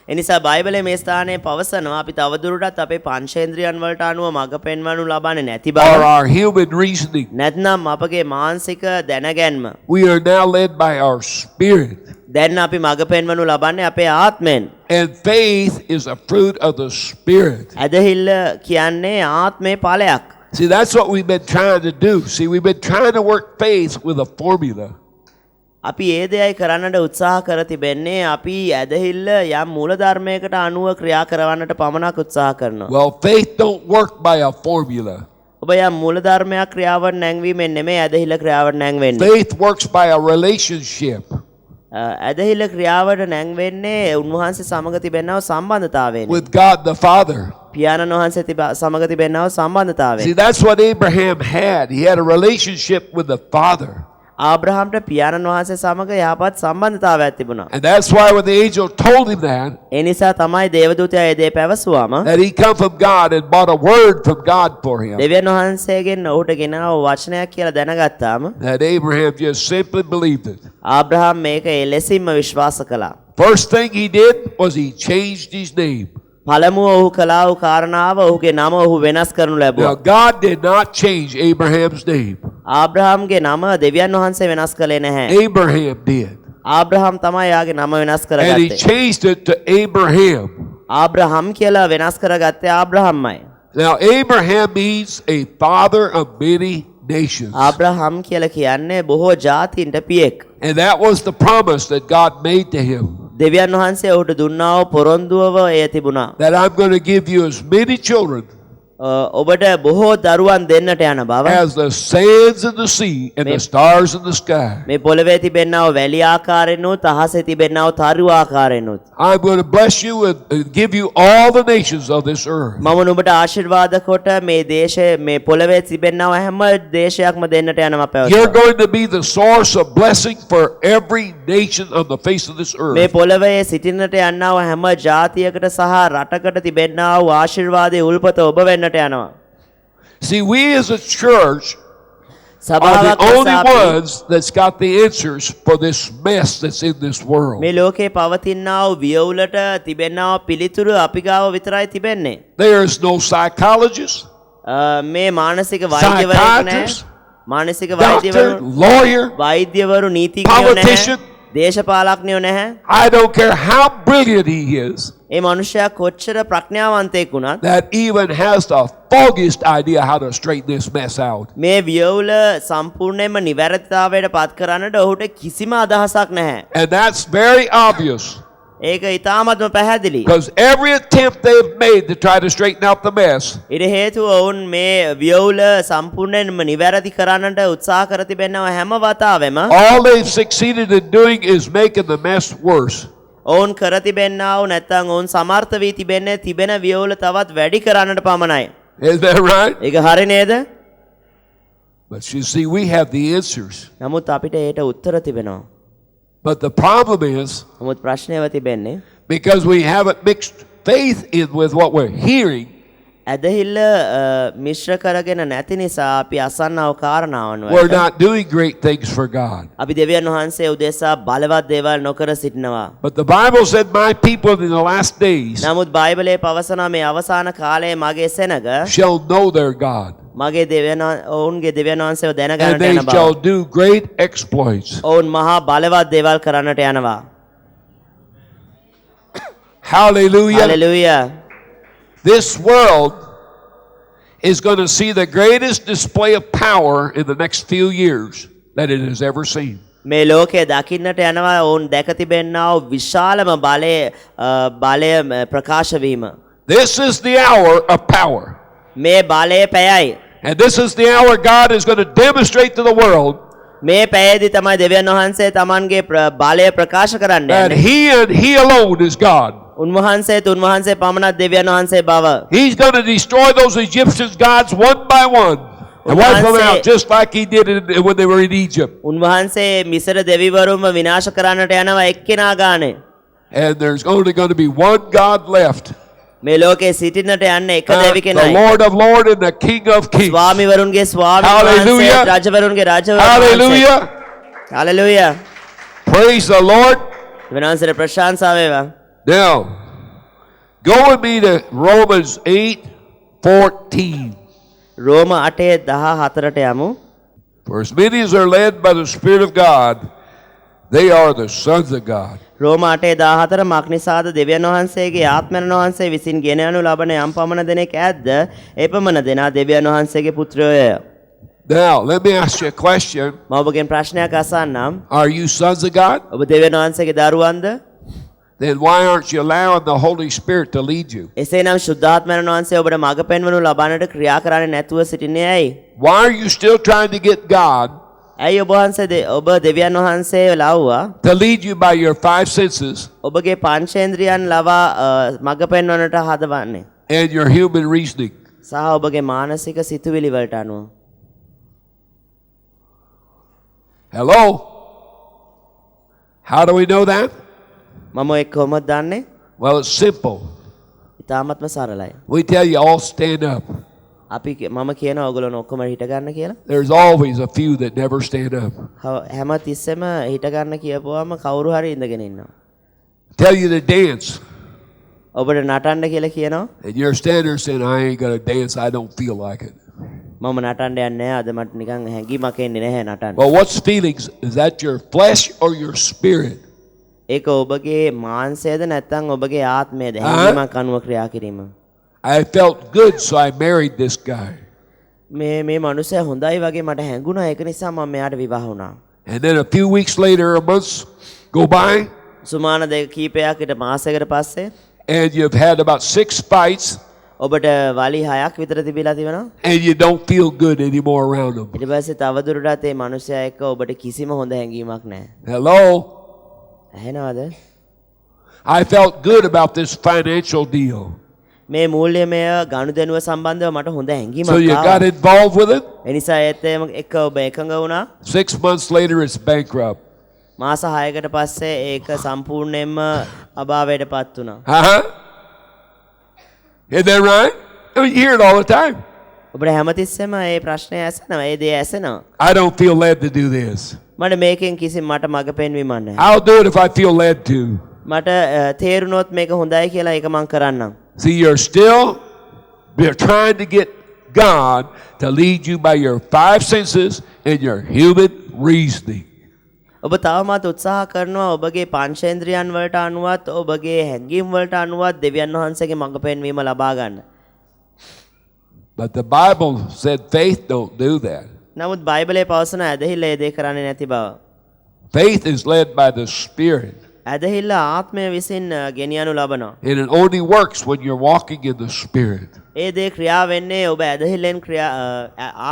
එනිසා බයිබලයේ මේ ස්ථානයේ පවසනවා අපි තවදුරටත් අපේ පංචේන්ද්‍රියන් වලට අනුව මඟ පෙන්වනු ලබන්නේ නැති or බව. our human reasoning. නැත්නම් අපගේ මානසික දැනගැන්ම. We are now led by our spirit. දැන් අපි මඟ පෙන්වනු ලබන්නේ අපේ ආත්මෙන්. And faith is a fruit of the spirit. ඇදහිල්ල කියන්නේ ආත්මේ ඵලයක්. See, that's what we've been trying to do. See, we've been trying to work faith with a formula. අපි ඒ දෙයයි කරන්නට උත්සාහ කර තිබෙන්නේ අපි ඇදහිල්ල යම් මූලධර්මයකට අනුව ක්‍රියා කරවන්නට පමණක් උත්සාහ කරනවා. Well, faith don't work by a formula. ඔබ යම් මූලධර්මයක් ක්‍රියාවට නැංවීමෙන් නෙමෙයි ඇදහිල්ල ක්‍රියාවට නැංවෙන්නේ. Faith works by a relationship. ඇදහිල්ල ක්‍රියාවට නැංවෙන්නේ උන්වහන්සේ සමග තිබෙනව සම්බන්ධතාවයෙන්. With God the Father. පියාණන් වහන්සේ සමග තිබෙනව සම්බන්ධතාවයෙන්. See, that's what Abraham had. He had a relationship with the Father. ආබ්‍රහම්ට පියාණන් වහන්සේ සමග යහපත් සම්බන්ධතාවයක් තිබුණා. And that's why when the angel told him that, ඒ නිසා තමයි දේවදූතයා ඒ දේ පැවසුවාම that he come from God and bought a word from God for him, දෙවියන් වහන්සේගෙන් ඔහුට ගෙනාව වචනයක් කියලා දැනගත්තාම that Abraham just simply believed it. ආබ්‍රහම් මේක එලෙසින්ම විශ්වාස කළා. First thing he did was he changed his name. පළමුව ඔහු කළා වූ කාරණාව ඔහුගේ නම ඔහු වෙනස් කරනු Now, ලැබුවා. God did not change Abraham's name. ආබ්‍රහම්ගේ නම දෙවියන් වහන්සේ වෙනස් කළේ නැහැ. Abraham did. ආබ්‍රහම් තමයි යාගේ නම වෙනස් And he කරගත්තේ. changed it to Abraham. ආබ්‍රහම් කියලා වෙනස් කරගත්තේ ආබ්‍රහම්මයි. Now, Abraham means a father of many nations. ආබ්‍රහම් කියලා කියන්නේ බොහෝ ජාතීන්ට පියෙක්. And that was the promise that God made to him. දෙවියන් වහන්සේ ඔහුට දුන්නා වූ පොරොන්දුව එය තිබුණා. That I'm going to give you as many children ඔබට බොහෝ දරුවන් දෙන්නට යන බව. as the sands of the sea and the stars in the sky. මේ පොළවේ තිබෙනා වූ වැලි ආකාරයෙන්ුත් අහසේ තිබෙනා වූ තරු ආකාරයෙන්ුත්. I'm going to bless you and give you all the nations of this earth. මම නුඹට ආශිර්වාද කොට මේ දේශයේ මේ පොළවේ තිබෙනා වූ හැම දේශයක්ම දෙන්නට යනවා You're පැවසුවා. going to be the source of blessing for every nation on the face of this මේ earth. පොළවේ සිටින්නට යනා වූ හැම ජාතියකට සහ රටකට තිබෙනා වූ ආශිර්වාදයේ උල්පත ඔබ වෙන්නට යනවා. See, we as a church are සභාවක් the only ලෙස අපි ones that's got the answers for this mess that's in this world. මේ ලෝකේ පවතිනා වූ වියවුලට තිබෙනා වූ පිළිතුරු අපි ගාව විතරයි තිබෙන්නේ. There's no psychologist, මේ මානසික වෛද්‍යවරයෙක් නැහැ. psychiatrist, මානසික doctor, වෛද්‍යවරු lawyer, වෛද්‍යවරු නීතිඥයෝ නැහැ. politician. දේශපාලඥයෝ නැහැ. I don't care how brilliant he is, ඒ මනුෂ්‍යයා කොච්චර ප්‍රඥාවන්තයෙක් වුණත් that even has the foggiest idea how to straighten this mess out. මේ වියවුල සම්පූර්ණයෙන්ම නිවැරදිතාවයට පත් කරන්නට ඔහුට කිසිම අදහසක් නැහැ. And that's very obvious ඒක ඉතාමත්ම පැහැදිලි. because every attempt they've made to try to straighten out the mess ඊට හේතුව ඔවුන් මේ වියවුල සම්පූර්ණයෙන්ම නිවැරදි කරන්නට උත්සාහ කර තිබෙනවා හැම වතාවෙම all they've succeeded in doing is making the mess worse. ඔවුන් කර තිබෙන්නා වූ නැත්නම් ඔවුන් සමර්ථ වී තිබෙන්නේ තිබෙන වියවුල තවත් වැඩි කරන්නට පමණයි. Is that right? ඒක හරි නේද? But you see, we have the answers. නමුත් අපිට ඒට උත්තර තිබෙනවා. But the problem is නමුත් ප්‍රශ්නයව තිබෙන්නේ because we haven't mixed faith in with what we're hearing, ඇදහිල්ල මිශ්‍ර කරගෙන නැති නිසා අපි අසන්නව කාරණාවන් we're වලට not doing great things for God. අපි දෙවියන් වහන්සේ උදෙසා බලවත් දේවල් නොකර සිටිනවා. But the Bible said, my people in the last days නමුත් බයිබලයේ පවසනවා මේ අවසාන කාලයේ මගේ සෙනග shall know their God, මගේ ඔවුන්ගේ දෙවියන් වහන්සේව and දැනගන්නට they යන බව. shall do great exploits. ඔවුන් මහා බලවත් දේවල් කරන්නට යනවා. Hallelujah. Hallelujah. This world is going to see the greatest display of power in the next few years that it has ever seen. මේ ලෝකය දකින්නට යනවා ඔවුන් දැක තිබෙන්නා වූ විශාලම බලය ප්‍රකාශ වීම. This is the hour of power. මේ බලය පැයයි. And this is the hour God is going to demonstrate to the world මේ පැයේදී තමයි දෙවියන් වහන්සේ Tamanගේ බලය ප්‍රකාශ කරන්න that යන්නේ. He and He alone is God. උන්වහන්සේ පමණක් දෙවියන් වහන්සේ බව. He's going to destroy those Egyptian gods one by one and wipe them out just like He did when they were in Egypt. උන්වහන්සේ මිසර දෙවිවරුන්ව විනාශ කරන්නට යනවා එක්කෙනා ගානේ. And there's only going to be one God left. මේ ලෝකේ සිටින්නට යන්නේ එක දෙවි The කෙනයි. Lord of Lords and the King of Kings. ස්වාමිවරුන්ගේ ස්වාමී වහන්සේ Hallelujah. රජවරුන්ගේ රජවරු වහන්සේ. Hallelujah. Hallelujah. Praise the Lord. වෙනන්සර ප්‍රශංසා වේවා. Now, Go with me to Romans 8:14. රෝම 8:14ට යමු. For as many as are led by the Spirit of God, they are the sons of God. රෝම 8:14 මක්නිසාද දෙවියන් වහන්සේගේ ආත්මයන් වහන්සේ විසින් ගෙන යනු ලබන යම් පමණ දෙනෙක් ඇද්ද ඒ පමණ දෙනා දෙවියන් වහන්සේගේ පුත්‍රයෝය. Now, let me ask you a question. මම ඔබගෙන් ප්‍රශ්නයක් අසන්නම්. Are you sons of God? ඔබ දෙවියන් වහන්සේගේ දරුවන්ද? Then why aren't you allowing the Holy Spirit to lead you? එසේනම් ශුද්ධාත්මයන් වහන්සේ ඔබට මඟ පෙන්වනු ලබන්නට ක්‍රියා කරන්නේ නැතුව සිටින්නේ ඇයි? Why are you still trying to get God ඇයි ඔබ වහන්සේ ඔබ දෙවියන් වහන්සේ ලව්වා to lead you by your five senses ඔබගේ පංචේන්ද්‍රියන් ලවා මඟ පෙන්වන්නට හදවන්නේ? and your human reasoning? සහ ඔබගේ මානසික සිතුවිලි වලට අනුව. Hello? How do we know that? මම ඒක කොහොමද දන්නේ? Well, it's simple. ඉතාමත්ම සරලයි. We tell you all stand up. මම කියනවා ඔයගොල්ලෝ ඔක්කොම හිට ගන්න කියලා. There's always a few that never stand up. හැම තිස්සෙම හිට ගන්න කියපුවාම කවුරු හරි ඉඳගෙන ඉන්නවා. Tell you to dance. ඔබට නටන්න කියලා කියනවා. And you're standing there saying, I ain't going to dance. I don't feel like it. මම නටන්න යන්නේ නැහැ. අද මට නිකන් හැංගීමක් එන්නේ නැහැ නටන්න. Well, what's feelings? Is that your flesh or your spirit? ඒක ඔබගේ මාංශයද නැත්නම් ඔබගේ ආත්මයද? හැංගීමක් අනුව ක්‍රියා කිරීම. I felt good, so I married this guy. මේ මනුස්සයා හොඳයි වගේ මට හැඟුණා. ඒක නිසා මම මෙයාට විවාහ වුණා. And then a few weeks later, a month go by, සුමාන දෙක කීපයකට මාසයකට පස්සේ and you've had about 6 fights, ඔබට වලි 6ක් විතර තිබිලා තිබෙනවා. and you don't feel good anymore around them. ඊට පස්සේ තවදුරටත් මේ මනුස්සයා එක්ක ඔබට කිසිම හොඳ හැඟීමක් නැහැ. Hello? ඇහෙනවද? I felt good about this financial deal. මේ මූල්‍යමය ගනුදෙනුව සම්බන්ධව මට හොඳ හැඟීමක් So you got ආවා. involved with it. ඒ නිසා ඒත් එක්ක ඔබ එකඟ වුණා. 6 months later, it's bankrupt. මාස 6කට පස්සේ ඒක සම්පූර්ණයෙන්ම අභාවයටපත් වුණා. Uh-huh. Isn't that right? I mean, you hear it all the time. ඔබට හැමතිස්සෙම මේ ප්‍රශ්නේ ඇසෙනවා. ඒ දේ ඇසෙනවා. I don't feel led to do this. මට මේකෙන් කිසි මට මඟ පෙන්වීමක් නැහැ. I'll do it if I feel led to. මට තේරුණොත් මේක හොඳයි කියලා ඒක මං කරන්නම්. See, you're trying to get God to lead you by your 5 senses and your human reasoning. ඔබ තවමත් උත්සාහ කරනවා ඔබගේ පංචේන්ද්‍රයන් වලට අනුවත් ඔබගේ හැඟීම් වලට අනුවත් දෙවියන් වහන්සේගේ මඟ පෙන්වීම ලබා ගන්න. But the Bible said faith don't do that. නමුත් බයිබලයේ පවසන ඇදහිල්ල ඒ දේ කරන්නේ නැති බව. Faith is led by the Spirit. ඇදහිල්ල ආත්මය විසින් ගෙනියනු ලබනවා. And it only works when you're walking in the Spirit. ඒ දේ ක්‍රියා වෙන්නේ ඔබ ඇදහිල්ලෙන්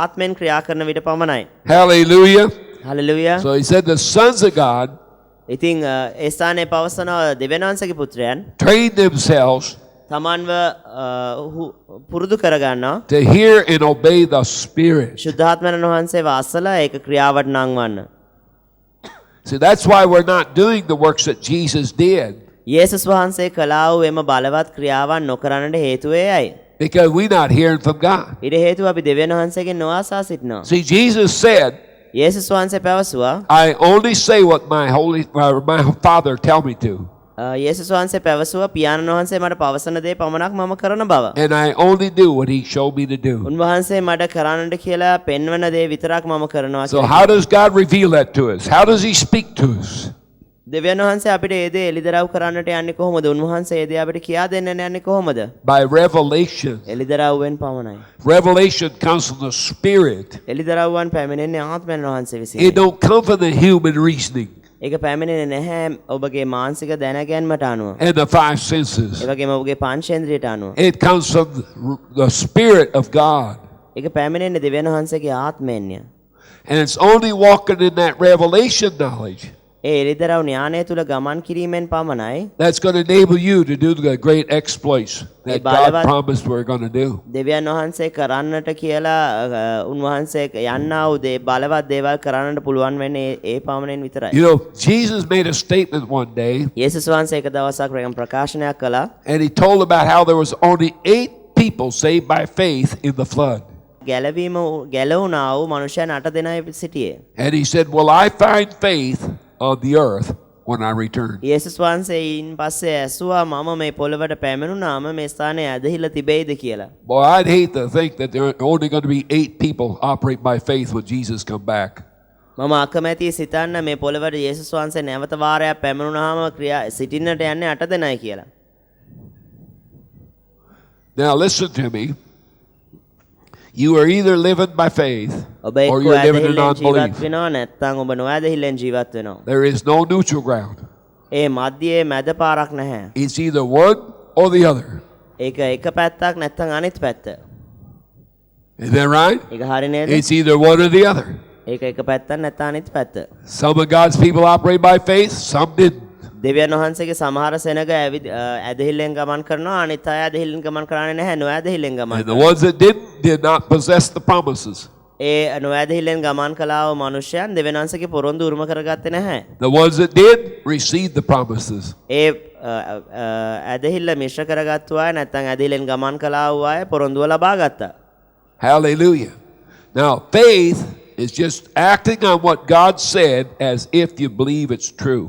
ආත්මෙන් ක්‍රියා කරන විට පමණයි. Hallelujah. Hallelujah. So he said the sons of God ඉතින් ඒ ස්ථානයේ පවසන දෙවියන් වහන්සේගේ පුත්‍රයන් train themselves තමන්ව පුරුදු කරගන්නවා. to hear and obey the Spirit. ශුද්ධාත්මයන් වහන්සේව අසලා ඒක ක්‍රියාවට නංවන්න. See, that's why we're not doing the works that Jesus did. යේසුස් වහන්සේ කළා වූ එම බලවත් ක්‍රියාවන් නොකරන්නට හේතුව එයයි. Because we're not hearing from God. ඊට හේතුව අපි දෙවියන් වහන්සේගෙන් නොඅසා සිටිනවා. See, Jesus said, යේසුස් වහන්සේ පැවසුවා I only say what my Father tell me to. යේසුස් වහන්සේ පැවසුවා පියාණන් වහන්සේ මට පවසන දේ පමණක් මම කරන බව. And I only do what he showed me to do. උන්වහන්සේ මට කරන්නට කියලා පෙන්වන දේ විතරක් මම කරනවා So කියලා. how does God reveal that to us? How does he speak to us? දෙවියන් වහන්සේ අපිට ඒ දේ එළිදරව් කරන්නට යන්නේ කොහොමද? උන්වහන්සේ ඒ දේ අපිට කියා දෙන්න යන්නේ කොහොමද? By revelation. එළිදරව්වෙන් පමණයි. Revelation comes from the Spirit. එළිදරව්වන් පැමිණෙන්නේ ආත්මයන් වහන්සේ It විසින්. don't come from the human reasoning ඒක පැමිණෙන්නේ නැහැ ඔබගේ මානසික දැනගැන්මට අනුව. and the 5 senses. ඒ වගේම ඔබගේ පංචේන්ද්‍රියට අනුව. It comes from the Spirit of God. ඒක පැමිණෙන්නේ දෙවියන් වහන්සේගේ ආත්මයෙන්ය. And it's only walking in that revelation knowledge ඒ එළිදරව් ඥානය තුල ගමන් කිරීමෙන් පමණයි that's going to enable you to do the great exploits that God promised we're going to do. දෙවියන් වහන්සේ කරන්නට කියලා උන්වහන්සේ යන්නා වූ දේ බලවත් දේවල් කරන්නට පුළුවන් වෙන්නේ ඒ පමණෙන් විතරයි. You know, Jesus made a statement one day, යේසුස් වහන්සේ එක දවසක් ප්‍රකාශනයක් කළා. and he told about how there was only 8 people saved by faith in the flood. ගැලවුණා වූ මනුෂ්‍යයන් 8 දෙනා සිටියේ. And he said, "Well, I find faith on the earth when I returned. යේසුස් වහන්සේ ඊන් පස්සේ ඇසුවා මම මේ පොළවට පැමිණුනාම මේ ස්ථානයේ ඇදහිලා තිබෙයිද කියලා. Boy, I'd hate to think that there are only going to be 8 people operate by faith when Jesus come back. මම අකමැති සිතන්න මේ පොළවට යේසුස් වහන්සේ නැවත වාරයක් පැමිණුනාම ක්‍රියා සිටින්නට යන්නේ 8 දෙනයි කියලා. Now listen to me. You are either living by faith ඔබ or එක්ක you're living in ඇදහිල්ලෙන් ජීවත් unbelief. වෙනවා නැත්නම් ඔබ නොඇදහිල්ලෙන් ජීවත් වෙනවා. There is no neutral ground. ඒ මධ්‍යයේ මැද පාරක් නැහැ. It's either one or the other. ඒක එක පැත්තක් නැත්නම් අනිත් පැත්ත. Is that right? ඒක හරි නේද? It's either one or the other. ඒක එක පැත්තක් නැත්නම් අනිත් පැත්ත. Some of God's people operate by faith, some didn't. දෙවියන් වහන්සේගේ සමහර සෙනග ඇදහිල්ලෙන් ගමන් කරනවා අනිත් අය ඇදහිල්ලෙන් ගමන් කරන්නේ නැහැ නොඇදහිල්ලෙන් ගමන් And the ones that did not possess the promises. ඒ නොඇදහිල්ලෙන් ගමන් කළාව මනුෂ්‍යයන් දෙවියන් වහන්සේගේ පොරොන්දු උරුම කරගත්තේ නැහැ. The ones that did received the promises. ඒ ඇදහිල්ල මිශ්‍ර කරගත්තු අය නැත්නම් ඇදහිල්ලෙන් ගමන් කළාව අය පොරොන්දුව ලබා ගත්තා. Hallelujah. Now, faith is just acting on what God said as if you believe it's true.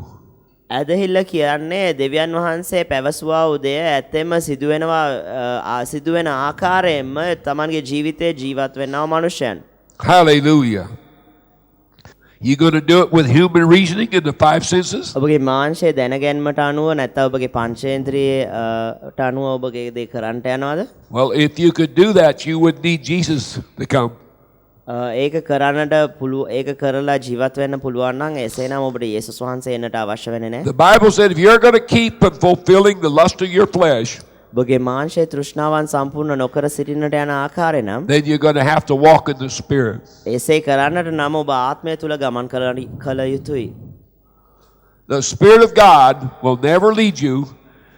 ඇදහිල්ල කියන්නේ දෙවියන් වහන්සේ පැවසුවා උදේ ඇත්තෙම සිදුවෙන ආකාරයෙන්ම තමන්ගේ ජීවිතේ ජීවත් වෙන්නව මනුෂ්‍යයන්. Hallelujah. You're going to do it with human reasoning in the 5 senses? ඔබගේ මාංශය දැනගැන්මට අනුව නැත්නම් ඔබගේ පංචේන්ද්‍රියට අනුව ඔබගේ දේ කරන්නට යනවද? Well, if you could do that, you would need Jesus to come. ඒක කරන්නට ඒක කරලා ජීවත් වෙන්න පුළුවන් නම් එසේනම් ඔබට යේසුස් වහන්සේ එන්නට අවශ්‍ය වෙන්නේ නැහැ. The Bible said if you're going to keep from fulfilling the lust of your flesh, ඔබගේ මාංශයේ තෘෂ්ණාවන් සම්පූර්ණ නොකර සිටින්නට යන ආකාරය නම් then you're going to have to walk in the Spirit. එසේ කරන්නට නම් ඔබ ආත්මය තුල ගමන් කළ යුතුයි. The Spirit of God will never lead you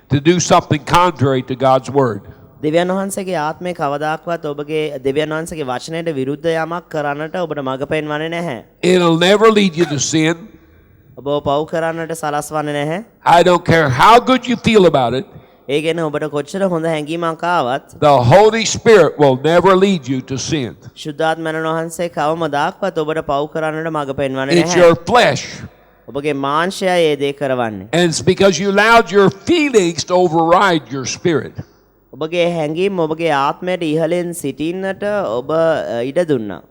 to do something contrary to God's Word. දෙවියන් වහන්සේගේ ආත්මය කවදාක්වත් ඔබගේ දෙවියන් වහන්සේගේ වචනයට විරුද්ධ යමක් කරන්නට ඔබට මඟ පෙන්වන්නේ නැහැ. It'll never lead you to sin. ඔබ පව් කරන්නට සලස්වන්නේ නැහැ. I don't care how good you feel about it. ඒ ගැන ඔබට කොච්චර හොඳ හැඟීමක් ආවත් The Holy Spirit will never lead you to sin. ශුද්ධාත්මයන් වහන්සේ කවමදාක්වත් ඔබට පව් කරන්නට මඟ පෙන්වන්නේ It's නැහැ. your flesh. ඔබගේ මාංශය ඒ දේ කරවන්නේ. And it's because you allowed your feelings to override your spirit. ඔබගේ හැඟීම් ඔබගේ ආත්මයට ඉහළින් සිටින්නට ඔබ ඉඩ දුන්නා.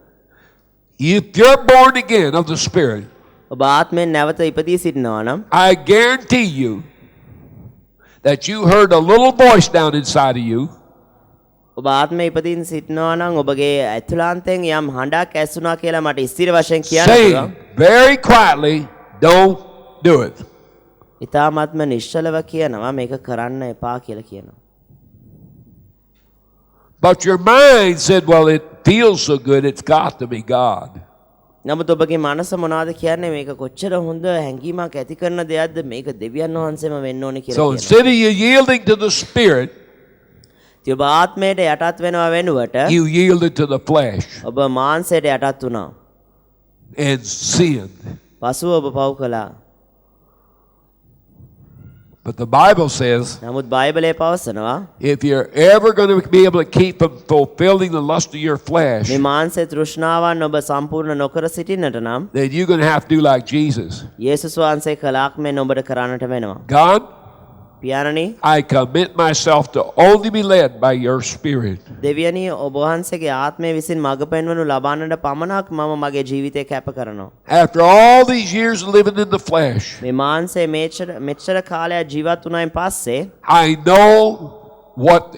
If you're born again of the Spirit, ඔබ ආත්මයෙන් නැවත ඉපදී සිටිනවා නම් I guarantee you that you heard a little voice down inside of you ඔබ ආත්මය ඉපදීන් සිටිනවා නම් ඔබගේ ඇතුළාන්තයෙන් යම් හඬක් ඇසුණා කියලා මට ස්ථිර වශයෙන් කියන්න saying පුළුවන්. very quietly, don't do it. ඊ타මාත්ම නිශ්චලව කියනවා මේක කරන්න එපා කියලා කියනවා. But your mind said, well, it feels so good, it's got to be God. නමුත් ඔබගේ මනස මොනවද කියන්නේ මේක කොච්චර හොඳ හැඟීමක් ඇති කරන දෙයක්ද මේක දෙවියන් වහන්සේම වෙන්න ඕනේ කියලා So කියනවා. instead of you yielding to the Spirit, ඉතින් ඔබ ආත්මයට යටත් වෙනවා වෙනුවට you yielded to the flesh ඔබ මාංශයට යටත් වුණා. and sinned. පසුව ඔබ පව් කළා. But the Bible says, නමුත් බයිබලයේ පවසනවා if you're ever going to be able to keep from fulfilling the lust of your flesh, මේ මාංශයේ තෘෂ්ණාවන් ඔබ සම්පූර්ණ නොකර සිටින්නට නම් then you're going to have to do like Jesus. යේසුස් වහන්සේ කලාක් මෙන් ඔබට කරන්නට වෙනවා. God, පියාණනි I commit myself to only be led by your Spirit. දෙවියනි ඔබ වහන්සේගේ ආත්මය විසින් මඟ පෙන්වනු ලබන්නට පමණක් මම මගේ ජීවිතය කැප කරනවා. After all these years of living in the flesh, මේ මාංශයේ මෙච්චර කාලයක් ජීවත් වුණායින් පස්සේ I know what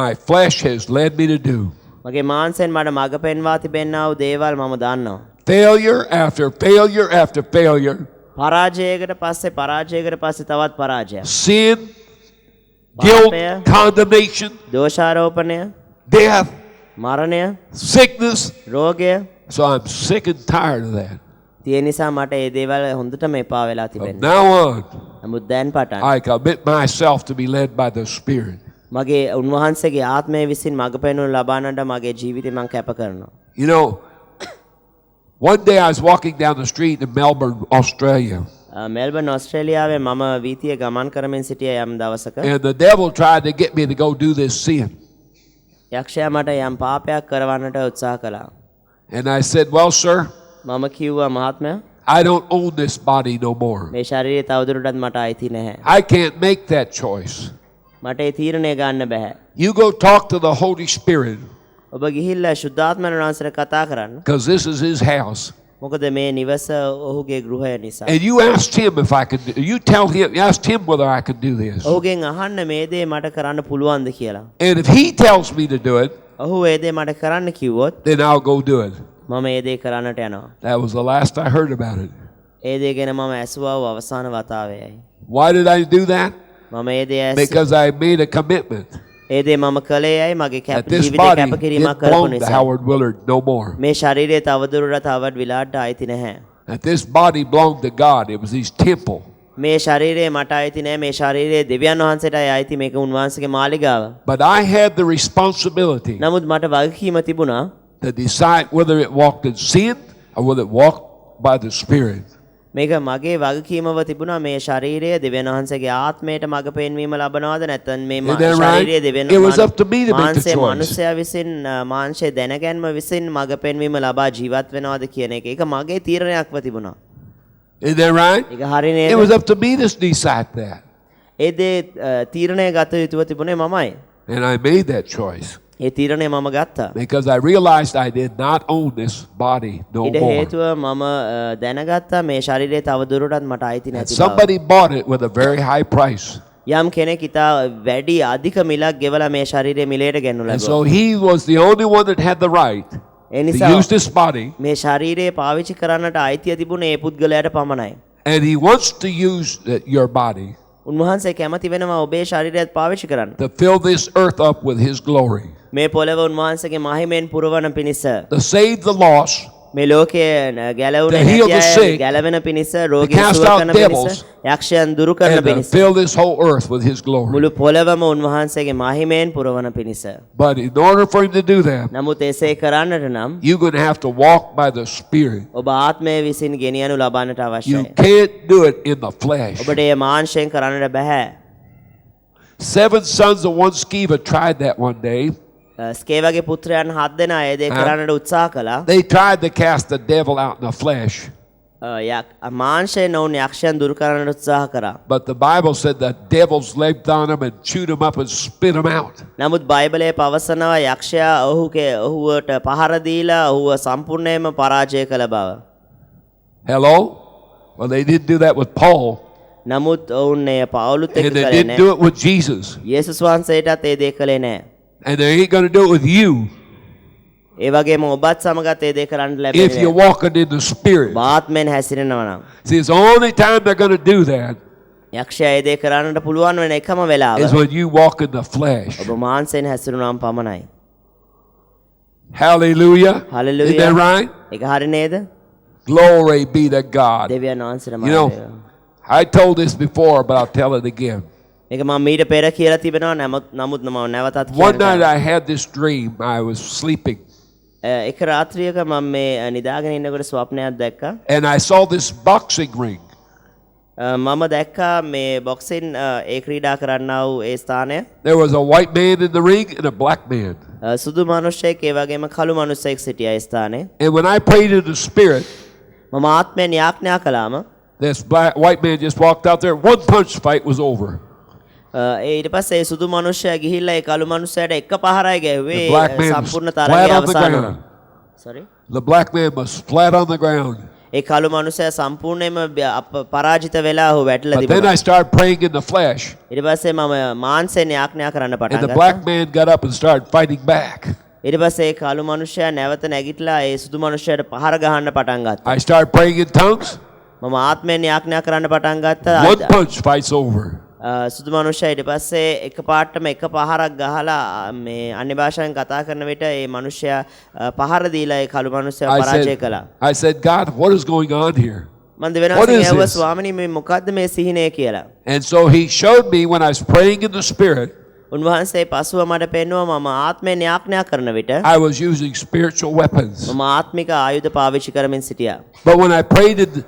my flesh has led me to do. මගේ මාංශයෙන් මට මඟ පෙන්වා තිබෙන්නා වූ දේවල් මම දන්නවා. Failure after failure after failure. පරාජයකට පස්සේ තවත් පරාජයක්. Sin, guilt, condemnation, දෝෂාරෝපණය, death, මරණය, sickness. රෝගය. So I'm sick and tired of that. ඒ නිසා මට මේ දේවල් හොඳටම එපා වෙලා From තිබෙනවා. now on, නමුත් දැන් පටන් I commit myself to be led by the Spirit. මගේ උන්වහන්සේගේ ආත්මය විසින් මඟ පෙන්වනු ලබන්නට මගේ ජීවිතේ මම කැප කරනවා. You know, one day I was walking down the street in Melbourne, Australia, Melbourne ඔස්ට්‍රේලියාවේ මම වීතිය ගමන් කරමින් සිටිය යම් දවසක and the devil tried to get me to go do this sin. යක්ෂයා මට යම් පාපයක් කරවන්නට උත්සාහ කළා. And I said, well, sir, මම කිව්වා මහත්මයා I don't own this body no more. මේ ශරීරය තවදුරටත් මට අයිති නැහැ. I can't make that choice. මට ඒ තීරණය ගන්න බෑ. You go talk to the Holy Spirit ඔබ ගිහිල්ලා ශුද්ධාත්මයන් වහන්සේට කතා කරන්න. because this is his house. මොකද මේ නිවස ඔහුගේ ගෘහය නිසා. And you asked him if I could, you tell him, you asked him whether I could do this. ඔහුගෙන් අහන්න මේ දේ මට කරන්න පුළුවන්ද කියලා. And if he tells me to do it, ඔහු ඒ දේ මට කරන්න කිව්වොත් then I'll go do it. මම ඒ දේ කරන්නට යනවා. That was the last I heard about it. ඒ දේ ගැන මම ඇසුවා අවසාන වතාවේයි. Why did I do that? මම ඒ දේ Because I made a commitment ඒ දේ මම කළේයි මගේ that this ජීවිතේ body කැපකිරීමක් didn't කරපු belong to නිසා. Howard Willard no more. මේ ශරීරය තවදුරටත් හවර්ඩ් විලාඩ්ට අයිති නැහැ. That this body belonged to God. It was his temple. මේ ශරීරය මට අයිති නැහැ. මේ ශරීරය දෙවියන් වහන්සේටයි අයිති. මේක උන්වහන්සේගේ මාලිගාව. But I had the responsibility නමුත් මට වගකීම තිබුණා to decide whether it walked in sin or whether it walked by the Spirit. මේක මගේ වගකීමව තිබුණා මේ ශරීරය දෙවියන් වහන්සේගේ ආත්මයට මඟ පෙන්වීම ලබනවාද නැත්නම් මේ Isn't that ශරීරය right? දෙවියන් It was up to me to make the මාංශය choice. මනුස්සයා විසින් මාංශය දැනගැන්ම විසින් මඟ පෙන්වීම ලබා ජීවත් වෙනවාද කියන එක. ඒක මගේ තීරණයක්ව තිබුණා. Isn't that right? ඒක හරි නේද? It was up to me to decide that. ඒ දේ තීරණය ගත යුතුව තිබුණේ මමයි. And I made that choice ඒ තීරණය මම ගත්තා. because I realized I did not own this body no ඊට more. හේතුව මම දැනගත්තා මේ ශරීරය තව දුරටත් මට අයිති And නැති බව. somebody bought it with a very high price. යම් කෙනෙක් ඉතා වැඩි අධික මිලක් ගෙවලා මේ ශරීරය මිලයට ගෙන්නු And ලැබුවා. so he was the only one that had the right A to නිසා use this body. මේ ශරීරය පාවිච්චි කරන්නට අයිතිය තිබුණේ ඒ පුද්ගලයාට පමණයි. And he wants to use your body උන්වහන්සේ කැමති වෙනවා ඔබේ ශරීරයත් පාවිච්චි කරන්න. to fill this earth up with his glory. මේ පොළව උන්වහන්සේගේ මහිමෙන් පුරවන පිණිස To save the lost, මේ ලෝකයේ ගැලවුණ To heal the නැති අය sick, ගැලවෙන පිණිස රෝගී cast සුව out කරන devils, පිණිස යක්ෂයන් දුරු කරන and to පිණිස fill this whole earth with his glory. මුළු පොළවම උන්වහන්සේගේ මහිමෙන් පුරවන පිණිස. But in order for him to do that, නමුත් එසේ කරන්නට නම් you're going to have to walk by the Spirit. ඔබ ආත්මය විසින් ගෙනියනු ලබන්නට You අවශ්‍යයි. can't do it in the flesh. ඔබට ඒ මාංශයෙන් කරන්නට බෑ. 7 sons of one Sceva tried that one day. ස්කේවගේ පුත්‍රයන් 7 දෙනා ඒ දේ කරන්නට උත්සාහ කළා. They tried to cast the devil out in the flesh. මාංශයෙන් ඔවුන් යක්ෂයන් දුරු කරන්නට උත්සාහ කරා. But the Bible said the devils leapt on them and chewed them up and spit them out. නමුත් බයිබලයේ පවසනවා යක්ෂයා ඔහුවට පහර දීලා ඔහුව සම්පූර්ණයෙන්ම පරාජය කළ බව. Hello? Well, they didn't do that with Paul. නමුත් ඔවුන් එය පවුලුත් එක්ක And they කළේ didn't නැහැ. do it with Jesus. යේසුස් වහන්සේටත් ඒ දේ කළේ නැහැ. And they ain't going to do it with you ඒ වගේම ඔබත් සමගත් ඒ දේ කරන්න if ලැබෙන්නේ you're walking in the Spirit. ආත්මෙන් හැසිරෙනවා නම්. See, it's the only time they're going to do that යක්ෂයා ඒ දේ කරන්නට පුළුවන් වෙන එකම වෙලාව is when you walk in the flesh. ඔබ මාංශයෙන් හැසිරුණාම පමණයි. Hallelujah. Hallelujah. Isn't that right? ඒක හරි නේද? Glory be to God. දෙවියන් වහන්සේට You know, I told this before, but I'll tell it again. මේක මම මීට පෙර කියලා තිබෙනවා නමුත් මම නැවතත් One night කියනවා. I had this dream. I was sleeping. එක රාත්‍රියක මම මේ නිදාගෙන ඉන්නකොට ස්වප්නයක් දැක්කා. And I saw this boxing ring. මම දැක්කා මේ බොක්සින් ඒ ක්‍රීඩා කරන්නා වූ ඒ ස්ථානය. There was a white man in the ring and a black man. සුදු මිනිහෙක් ඒ වගේම කළු මිනිහෙක් සිටියා ඒ ස්ථානයේ. And when I prayed in the Spirit, මම ආත්මයෙන් යාඥා කළාම this white man just walked out there. One punch fight was over. ඊට පස්සේ ඒ සුදු මිනිහයා ගිහිල්ලා ඒ කළු මිනිහයාට එක පහරයි ගැහුවේ The black man was සම්පූර්ණ flat තරගය on the අවසන් වුණා. ground. Sorry. The black man was flat on the ground. ඒ කළු මිනිහයා සම්පූර්ණයෙන්ම පරාජිත වෙලා ඔහු වැටලා But then තිබුණා. I started praying in the flesh. ඊට පස්සේ මම මාංශයෙන් යාඥා කරන්න And පටන් the ගත්තා. black man got up and started fighting back. ඊට පස්සේ ඒ කළු මිනිහයා නැවත නැගිටලා ඒ සුදු මිනිහයාට පහර ගහන්න පටන් ගත්තා. I started praying in tongues. මම ආත්මයෙන් යාඥා කරන්න පටන් ගත්තා. One punch fight's over. සුදු මිනිහයා ඊට පස්සේ එකපාරටම එක පහරක් ගහලා මේ අන්‍ය භාෂාවෙන් කතා කරන විට ඒ මිනිහයා පහර දීලා ඒ කළු මිනිහයා පරාජය කළා. I said, God, what is going on here? මම දෙවෙනි What is වතාවට this? ස්වාමීනි මේ මොකද්ද මේ සිහිනය කියලා. And so he showed me when I was praying in the Spirit, උන්වහන්සේ පසුව මට පෙන්වුවා මම ආත්මයෙන් යාඥා කරන විට I was using spiritual weapons. මම ආත්මික ආයුධ පාවිච්චි කරමින් සිටියා. But when I prayed in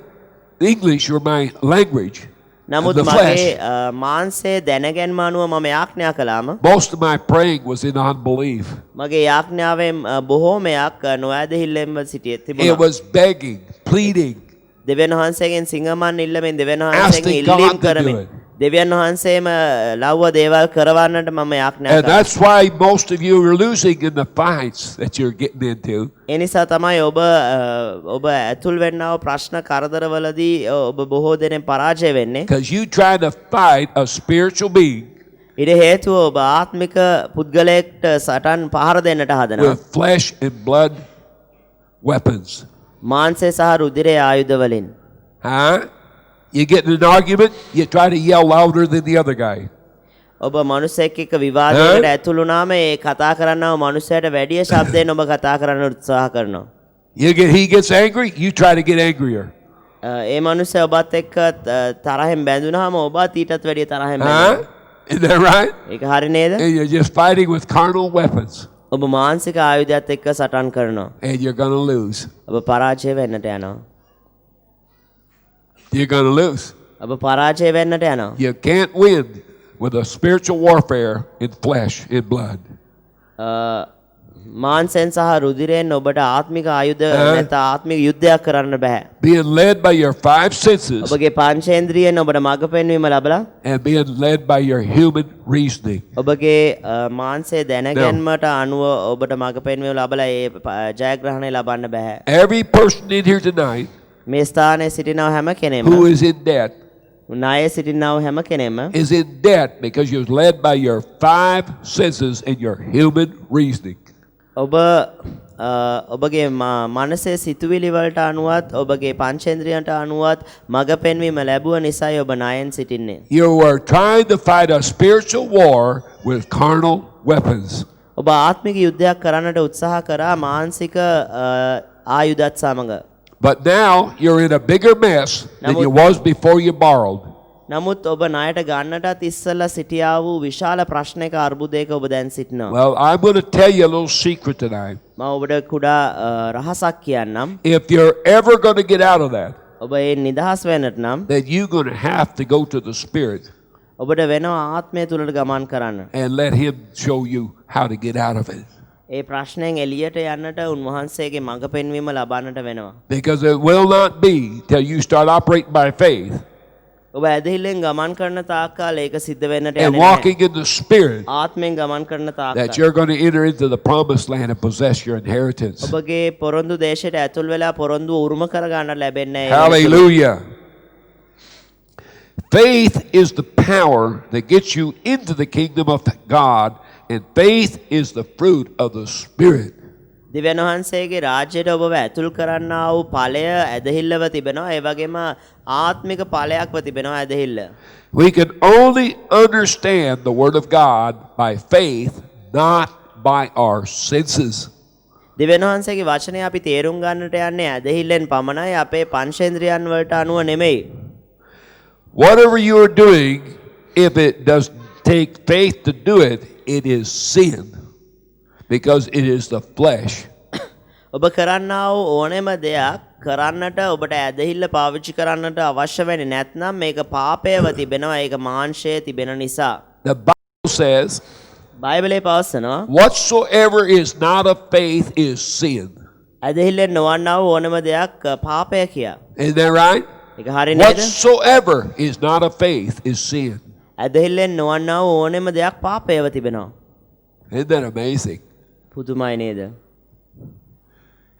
English or my language, නමුත් the මගේ flesh, මාංශයේ දැනගැන්ම අනුව මම යාඥා කළාම most of my praying was in unbelief. මගේ යාඥාවෙන් බොහෝමයක් නොඇදහිල්ලෙන්ම සිටියේ It තිබුණා. was begging, pleading. දෙවියන් වහන්සේගෙන් සිංහමන් ඉල්ලමින් දෙවියන් Asking වහන්සේගෙන් God ඉල්ලීම් to do කරමින් it. දෙවියන් වහන්සේම ලව්ව දේවල් කරවන්නට මම යාඥා And කරනවා. that's why most of you are losing in the fights that you're getting into. ඒ නිසා තමයි ඔබ ඇතුල් වෙන්නව ප්‍රශ්න කරදරවලදී ඔබ බොහෝ දෙනෙක් පරාජය වෙන්නේ. Because you trying to fight a spiritual being ඊට හේතුව ඔබ ආත්මික පුද්ගලයෙක්ට සටන් පහර දෙන්නට හදනවා. with flesh and blood weapons. මාංශය සහ රුධිරයේ ආයුධ වලින්. Huh? You get in an argument, you try to yell louder than the other guy. ඔබ මනුස්සයෙක් එක්ක විවාදයකට ඇතුළු වුණාම ඒ කතා කරන්නව මනුස්සයාට වැඩිය ශබ්දයෙන් ඔබ කතා කරන්න උත්සාහ කරනවා. He gets angry, you try to get angrier. ඒ මනුස්සයා ඔබත් එක්ක තරහෙන් බැඳුනහම ඔබත් ඊටත් වැඩිය තරහෙන් Huh? බැඳෙනවා. Isn't that right? ඒක හරි නේද? And you're just fighting with carnal weapons. ඔබ මානසික ආයුධයත් එක්ක සටන් කරනවා. And you're going to lose. ඔබ පරාජය වෙන්නට යනවා. You're going to lose. ඔබ පරාජය වෙන්නට යනවා. You can't win with a spiritual warfare in flesh, in blood. මාන්සෙන් සහ රුධිරයෙන් ඔබට ආත්මික ආයුධ නැත්නම් ආත්මික යුද්ධයක් කරන්න බෑ. Being led by your five senses ඔබගේ පංචේන්ද්‍රියෙන් ඔබට මඟ පෙන්වීම ලැබලා and being led by your human reasoning. ඔබගේ මාන්සයේ දැනගැන්මට අනුව ඔබට මඟ පෙන්වීම ලැබලා ඒ ජයග්‍රහණය ලබන්න බෑ. Every person in here tonight මේ ස්ථානයේ සිටිනව හැම කෙනෙම who is in debt ණයේ සිටිනව හැම කෙනෙම is in debt because you're led by your five senses and your human reasoning. ඔබ ඔබගේ මනසේ සිතුවිලි වලට අනුවත් ඔබගේ පංචේන්ද්‍රියන්ට අනුවත් මඟ පෙන්වීම ලැබුව නිසායි ඔබ ණයෙන් සිටින්නේ. You are trying to fight a spiritual war with carnal weapons. ඔබ ආත්මික යුද්ධයක් කරන්නට උත්සාහ කරා මානසික ආයුධත් සමග. But now you're in a bigger mess than you was before you borrowed. නමුත් ඔබ ණයට ගන්නටත් ඉස්සෙල්ලා සිටියා වූ විශාල ප්‍රශ්නයක අර්බුදයක ඔබ දැන් සිටිනවා. Well, I'm going to tell you a little secret tonight. මම ඔබට කුඩා රහසක් කියන්නම්. If you're ever going to get out of that, ඔබ ඒ නිදහස් වෙන්නට නම් then you're going to have to go to the Spirit ඔබට වෙනවා ආත්මය තුලට ගමන් කරන්න. and let Him show you how to get out of it. ඒ ප්‍රශ්නයෙන් එළියට යන්නට උන්වහන්සේගේ මඟ පෙන්වීම ලබන්නට වෙනවා. Because it will not be till you start operating by faith ඔබ ඇදහිල්ලෙන් ගමන් කරන තාක්කල් ඒක සිද්ධ වෙන්නට and යන්නේ walking නැහැ. in the Spirit ආත්මෙන් ගමන් කරන that තාක්කල් you're going to enter into the promised land and possess your inheritance. ඔබගේ පොරොන්දු දේශයට ඇතුල් වෙලා පොරොන්දු උරුම කර ගන්න ලැබෙන්නේ නැහැ. Hallelujah. Faith is the power that gets you into the kingdom of God, and faith is the fruit of the Spirit. දෙවියන් වහන්සේගේ රාජ්‍යයට ඔබව ඇතුල් කරන්නා වූ ඵලය ඇදහිල්ලව තිබෙනවා. ඒ වගේම ආත්මික ඵලයක්ව තිබෙනවා ඇදහිල්ල. We can only understand the Word of God by faith, not by our senses. දෙවියන් වහන්සේගේ වචනය අපි තේරුම් ගන්නට යන්නේ ඇදහිල්ලෙන් පමණයි, අපේ පංචේන්ද්‍රයන් වලට අනුව නෙමෙයි. Whatever you are doing, if it does take faith to do it, it is sin because it is the flesh. ඔබ කරන්නා වූ ඕනෑම දෙයක් කරන්නට ඔබට ඇදහිල්ල පාවිච්චි කරන්නට අවශ්‍ය වෙන්නේ නැත්නම් මේක පාපයව තිබෙනවා. ඒක මාංශය තිබෙන නිසා. The Bible says, බයිබලයේ පවසනවා whatsoever is not of faith is sin. ඇදහිල්ලෙන් නොවන්නා වූ ඕනෑම දෙයක් පාපය කියා. Isn't that right? ඒක හරි නේද? Whatsoever is not of faith is sin. ඇදහිල්ලෙන් නොවන්නා වූ ඕනෑම දෙයක් පාපයව තිබෙනවා. Isn't that amazing? පුදුමයි නේද?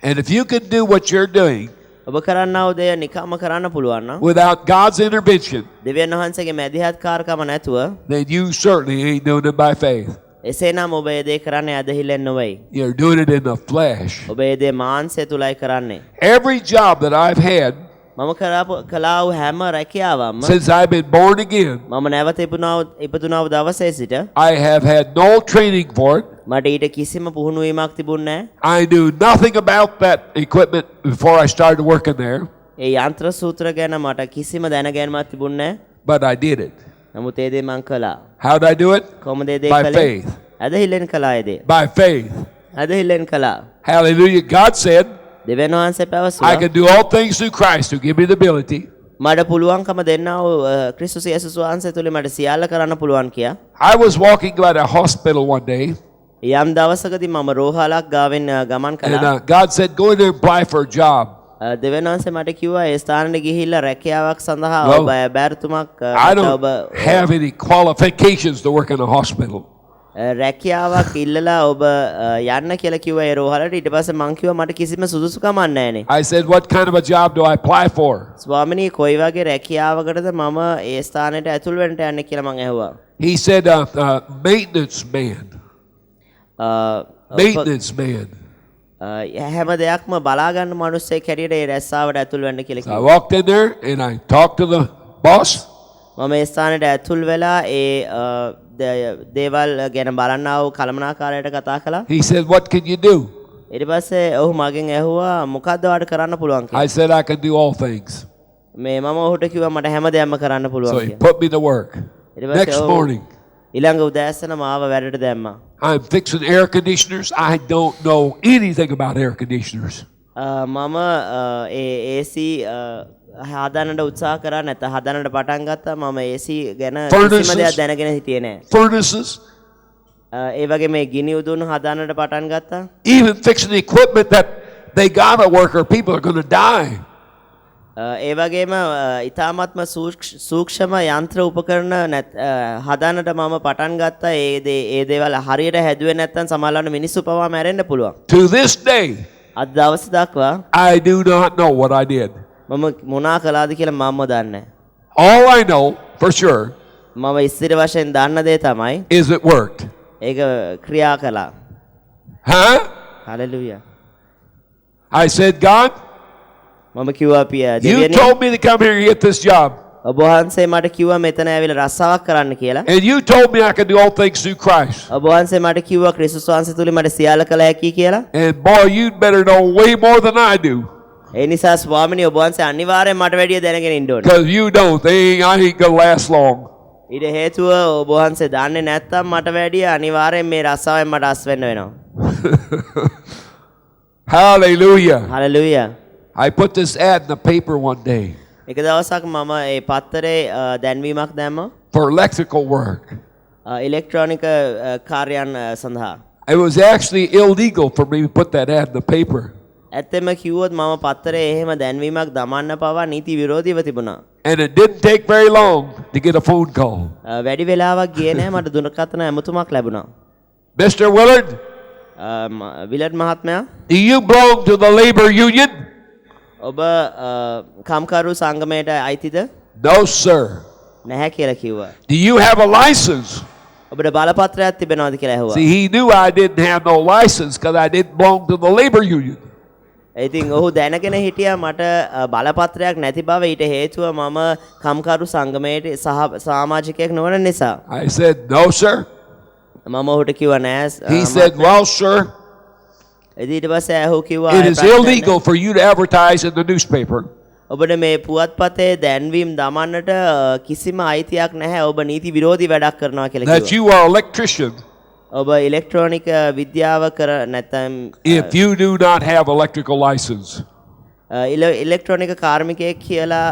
And if you can do what you're doing ඔබ කරන්නා වූ දේ නිකම්ම කරන්න පුළුවන් නම් without God's intervention, දෙවියන් වහන්සේගේ මැදිහත්කාරකම නැතුව then you certainly ain't doing it by faith. එසේනම් ඔබ ඒ දේ කරන්නේ ඇදහිල්ලෙන් නොවේයි. You're doing it in the flesh. ඔබ ඒ දේ මාංශය තුලයි කරන්නේ. Every job that I've had මම කළා වූ හැම රැකියාවක්ම since I've been born again, මම නැවත ඉපදුනා වූ දවසේ සිට I have had no training for it. මට ඊට කිසිම පුහුණුවීමක් තිබුණේ නැහැ. I knew nothing about that equipment before I started working there, ඒ යන්ත්‍ර සූත්‍ර ගැන මට කිසිම දැනගැන්මක් තිබුණේ නැහැ. but I did it. නමුත් ඒ දේ මං කළා. How did I do it? කොහොමද ඒ දේ By කළේ? faith. ඇදහිල්ලෙන් කළා ඒ දේ. By faith. ඇදහිල්ලෙන් කළා. Hallelujah. God said, දෙවියන් වහන්සේ I පැවසුවා can do all things through Christ who give me the ability. මට පුළුවන්කම දෙන්නා වූ ක්‍රිස්තුස් යේසුස් වහන්සේ තුලින් මට සියල්ල කරන්න පුළුවන් කියා. I was walking by a hospital one day, යම් දවසකදී මම රෝහලක් ගාවෙන් ගමන් and කළා. God said, go in there and apply for a job. දෙවියන් වහන්සේ මට කිව්වා ඒ ස්ථානෙට ගිහිල්ලා රැකියාවක් සඳහා Well, ඔබ බැරිතුමක් I don't have any qualifications to work in a hospital. රැකියාවක් ඉල්ලලා ඔබ යන්න කියලා කිව්වා ඒ රෝහලට. ඊට පස්සේ මං කිව්වා මට කිසිම සුදුසුකමක් නැහැනේ. I said, what kind of a job do I apply for? ස්වාමිනී කොයි වගේ රැකියාවකටද මම ඒ ස්ථානෙට ඇතුල් වෙන්න යන්නේ කියලා මං ඇහුවා. He said, maintenance man. Maintenance man. හැම දෙයක්ම බලා ගන්න මිනිස්සෙක් හැටියට ඒ රැස්සාවට ඇතුල් වෙන්න කියලා So I කිව්වා. walked in there and I talked to the boss. මම ඒ ස්ථානෙට ඇතුල් වෙලා ඒ දේවල් ගැන බලන්නා වූ කළමනාකාරයට කතා කළා. He said, what can you do? ඊට පස්සේ ඔහු මගෙන් ඇහුවා මොකද්ද ඔයාලට කරන්න පුළුවන් කියලා. I said, I can do all things. මේ මම ඔහුට කිව්වා මට හැම දෙයක්ම කරන්න So පුළුවන් he කියලා. put me to work. ඊට පස්සේ Next ඔහු morning, ඊළඟ උදෑසන මාව වැඩට දැම්මා. I'm fixing air conditioners. I don't know anything about air conditioners. මම ඒ AC හදන්නට උත්සාහ කරා නැත්නම් හදන්නට පටන් ගත්තා. මම AC ගැන කිසිම දෙයක් දැනගෙන හිටියේ නැහැ. Furnaces, ඒ වගේ මේ ගිනි උදුන් හදන්නට පටන් ගත්තා. even fixing the equipment that they gotta work or people are going to die. ඒ වගේම ඊ타ත්ම සූක්ෂම යන්ත්‍ර උපකරණ හදන්නට මම පටන් ගත්තා. ඒ දේවල් හරියට හැදුවේ නැත්නම් සමහරවිට මිනිස්සු පවා මැරෙන්න පුළුවන්. To this day, අද දවස් දක්වා I do not know what I did. මම මොනා කළාද කියලා මම දන්නේ නැහැ. All I know for sure මම ඉස්තිර වශයෙන් දන්න දේ තමයි is it worked. ඒක ක්‍රියා කළා. Huh? Hallelujah. I said, God, මම කිව්වා you දෙවියනි told me to come here and get this job. ඔබ වහන්සේ මට කිව්වා මෙතන ඇවිල්ලා රස්සාවක් කරන්න කියලා. And you told me I could do all things through Christ. ඔබ වහන්සේ මට කිව්වා ක්‍රිස්තුස් වහන්සේ තුලින් මට සියල්ල කළ හැකියි කියලා. And boy, you'd better know way more than I do. ඒ නිසා ස්වාමිනේ ඔබ වහන්සේ අනිවාර්යෙන් මට වැඩිය දැනගෙන ඉන්න ඕනේ. Because you don't. I ain't going to last long. ඊට හේතුව ඔබ වහන්සේ දන්නේ නැත්තම් මට වැඩිය අනිවාර්යෙන් මේ රස්සාවෙන් මට අස් වෙන්න වෙනවා. Hallelujah. Hallelujah. I put this ad in the paper one day එක දවසක් මම ඒ පත්තරේ දැන්වීමක් දැම්මා. for electrical work. ඉලෙක්ට්‍රොනික කාර්යයන් සඳහා. It was actually illegal for me to put that ad in the paper. ඇත්තම කිව්වොත් මම පත්තරේ එහෙම දැන්වීමක් දමන්න පවා නීති විරෝධීව තිබුණා. And it didn't take very long to get a phone call. වැඩි වෙලාවක් ගියේ නැහැ මට දුරකථන ඇමතුමක් ලැබුණා. Mr. Willard, විලඩ් මහත්මයා do you belong to the labor union? ඔබ කම්කරු සංගමයට අයිතිද? No, sir. නැහැ කියලා කිව්වා. Do you have a license? ඔබට බලපත්‍රයක් තිබෙනවද කියලා ඇහුවා. See, he knew I didn't have no license because I didn't belong to the labor union. ඉතින් ඔහු දැනගෙන හිටියා මට බලපත්‍රයක් නැති බව. ඊට හේතුව මම කම්කරු සංගමයේ සමාජිකයෙක් නොවන නිසා. I said, no, sir. මම ඔහුට කිව්වා නෑ. He said, well, sir, ඊට පස්සේ ඔහු කිව්වා it is illegal for you to advertise in the newspaper. ඔබට මේ පුවත්පතේ දැන්වීම් දමන්නට කිසිම අයිතියක් නැහැ. ඔබ නීති විරෝධී වැඩක් කරනවා කියලා That කිව්වා. you are an electrician ඔබ ඉලෙක්ට්‍රොනික විද්‍යාව කර නැත්නම් if you do not have electrical license. ඉලෙක්ට්‍රොනික කාර්මිකයෙක් කියලා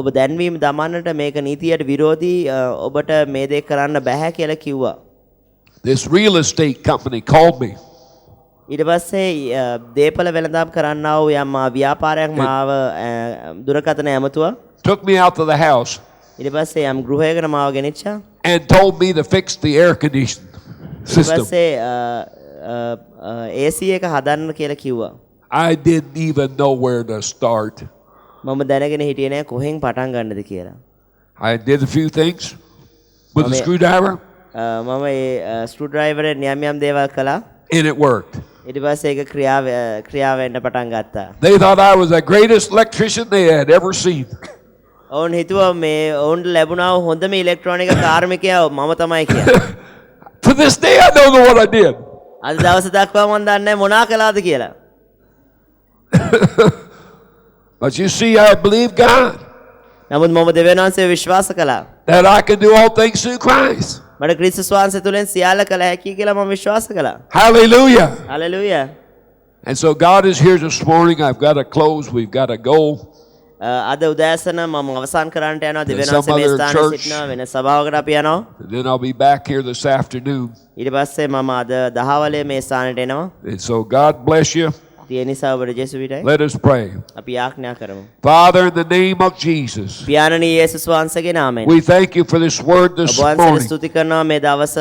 ඔබ දැන්වීම් දමන්නට මේක නීතියට විරෝධී ඔබට මේ දේ කරන්න බෑ කියලා කිව්වා. This real estate company called me. ඊට පස්සේ දේපල වෙළඳාම් කරන්නා වූ යම් ව්‍යාපාරයක් මාව දුරකථන ඇමතුවා. Took me out to the house ඊට පස්සේ යම් ගෘහයකට මාව ගෙනිච්චා. and told me to fix the air conditioning ඊට system. පස්සේ AC එක හදන්න කියලා කිව්වා. I didn't even know where to start. මම දැනගෙන හිටියේ නෑ කොහෙන් පටන් ගන්නද කියලා. I did a few things with a screwdriver මම ඒ ස්ක්‍රූ ඩ්‍රයිවරෙන් යම් යම් දේවල් කළා. and it worked. ඊට පස්සේ ඒක ක්‍රියාව වෙන්න පටන් ගත්තා. They thought I was the greatest electrician they had ever seen. ඔවුන් හිතුවා මේ ඔවුන්ට ලැබුණා වූ හොඳම ඉලෙක්ට්‍රොනික කාර්මිකයා මම තමයි කියලා. To this day, I don't know what I did. අද දවස දක්වා මම දන්නේ නැහැ මොනා කළාද කියලා. But you see, I believe God නමුත් මම දෙවියන් වහන්සේ විශ්වාස කළා. that I can do all things through Christ. මට ක්‍රිස්තුස් වහන්සේ තුලින් සියල්ල කළ හැකියි කියලා මම විශ්වාස කළා. Hallelujah. Hallelujah. And so God is here this morning. I've got to close. We've got to go. අද උදෑසන මම අවසන් කරන්නට යනවා. දෙවියන් Some වහන්සේ මේ other ස්ථානයේ church. සිටිනවා. වෙන සභාවකට අපි යනවා. And then I'll be back here this afternoon. ඊට පස්සේ මම අද දහවලේ මේ ස්ථානයට එනවා. And so God bless you. ඒ නිසා ඔබට ජේසුස්විටයි Let us pray. අපි යාඥා කරමු. Father, in the name of Jesus, පියාණනි යේසුස් වහන්සේගේ නාමයෙන් we thank you for this word this ඔබ වහන්සේට morning. ස්තුති කරනවා මේ දවස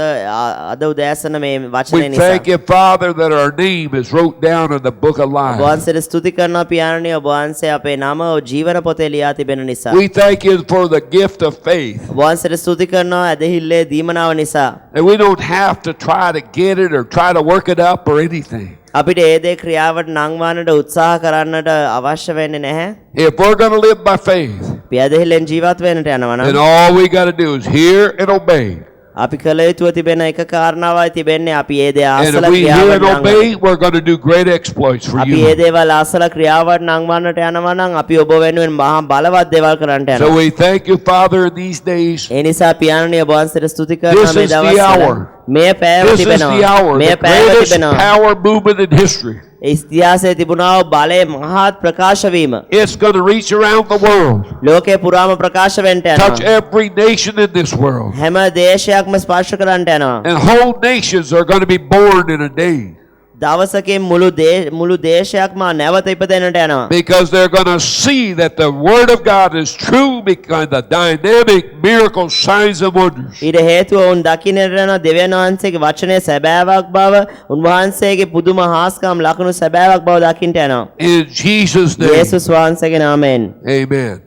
අද උදෑසන මේ We වචනේ නිසා. thank you, Father, that our name is wrote down in the book of ඔබ life. වහන්සේට ස්තුති කරනවා පියාණනි ඔබ වහන්සේ අපේ නම ජීවන පොතේ ලියා තිබෙන නිසා. We thank you for the gift of faith. ඔබ වහන්සේට ස්තුති කරනවා ඇදහිල්ලේ දීමනාව නිසා. And we don't have to try to get it or try to work it up or anything. අපිට ඒ දේ ක්‍රියාවට නංවන්නට උත්සාහ කරන්නට අවශ්‍ය වෙන්නේ නැහැ. If we're going to live by faith, අපි ඇදහිල්ලෙන් ජීවත් වෙන්නට යනවා then නම් all we got to do is hear and obey. අපි කළ යුතුව තිබෙන එක කාරණාවයි තිබෙන්නේ අපි ඒ දේ And අසල if we hear ක්‍රියාවට and නංවන්න. obey, we're going to do great exploits for අපි ඒ you. දේවල් අසල ක්‍රියාවට නංවන්නට යනවා නම් අපි ඔබ වෙනුවෙන් මහා බලවත් දේවල් කරන්නට So යනවා. we thank you, Father, in these days. ඒ නිසා පියාණනි ඔබ වහන්සේට ස්තුති කරනවා This මේ is the දවස්වල. hour. මේ පැයව This is තිබෙනවා. the hour, මේ the පැයව greatest තිබෙනවා. power movement in history. ඒ ඉතිහාසයේ තිබුණා වූ බලයේ මහත් ප්‍රකාශ වීම It's going to reach around the world, ලෝකේ පුරාම ප්‍රකාශ වෙන්නට touch යනවා. every nation in this world. හැම දේශයක්ම ස්පර්ශ කරන්නට යනවා. And whole nations are going to be born in a day දවසකින් මුළු දේශයක්ම නැවත ඉපදෙන්නට යනවා. because they're going to see that the Word of God is true because the dynamic miracles, signs, and wonders. ඊට හේතුව වුන් දකින්නට යන දෙවියන් වහන්සේගේ වචනේ සැබෑවක් බව, උන්වහන්සේගේ පුදුම හාස්කම් ලකුණු සැබෑවක් බව දකින්නට යනවා. In Jesus' name, යේසුස් වහන්සේගේ නාමයෙන්. amen.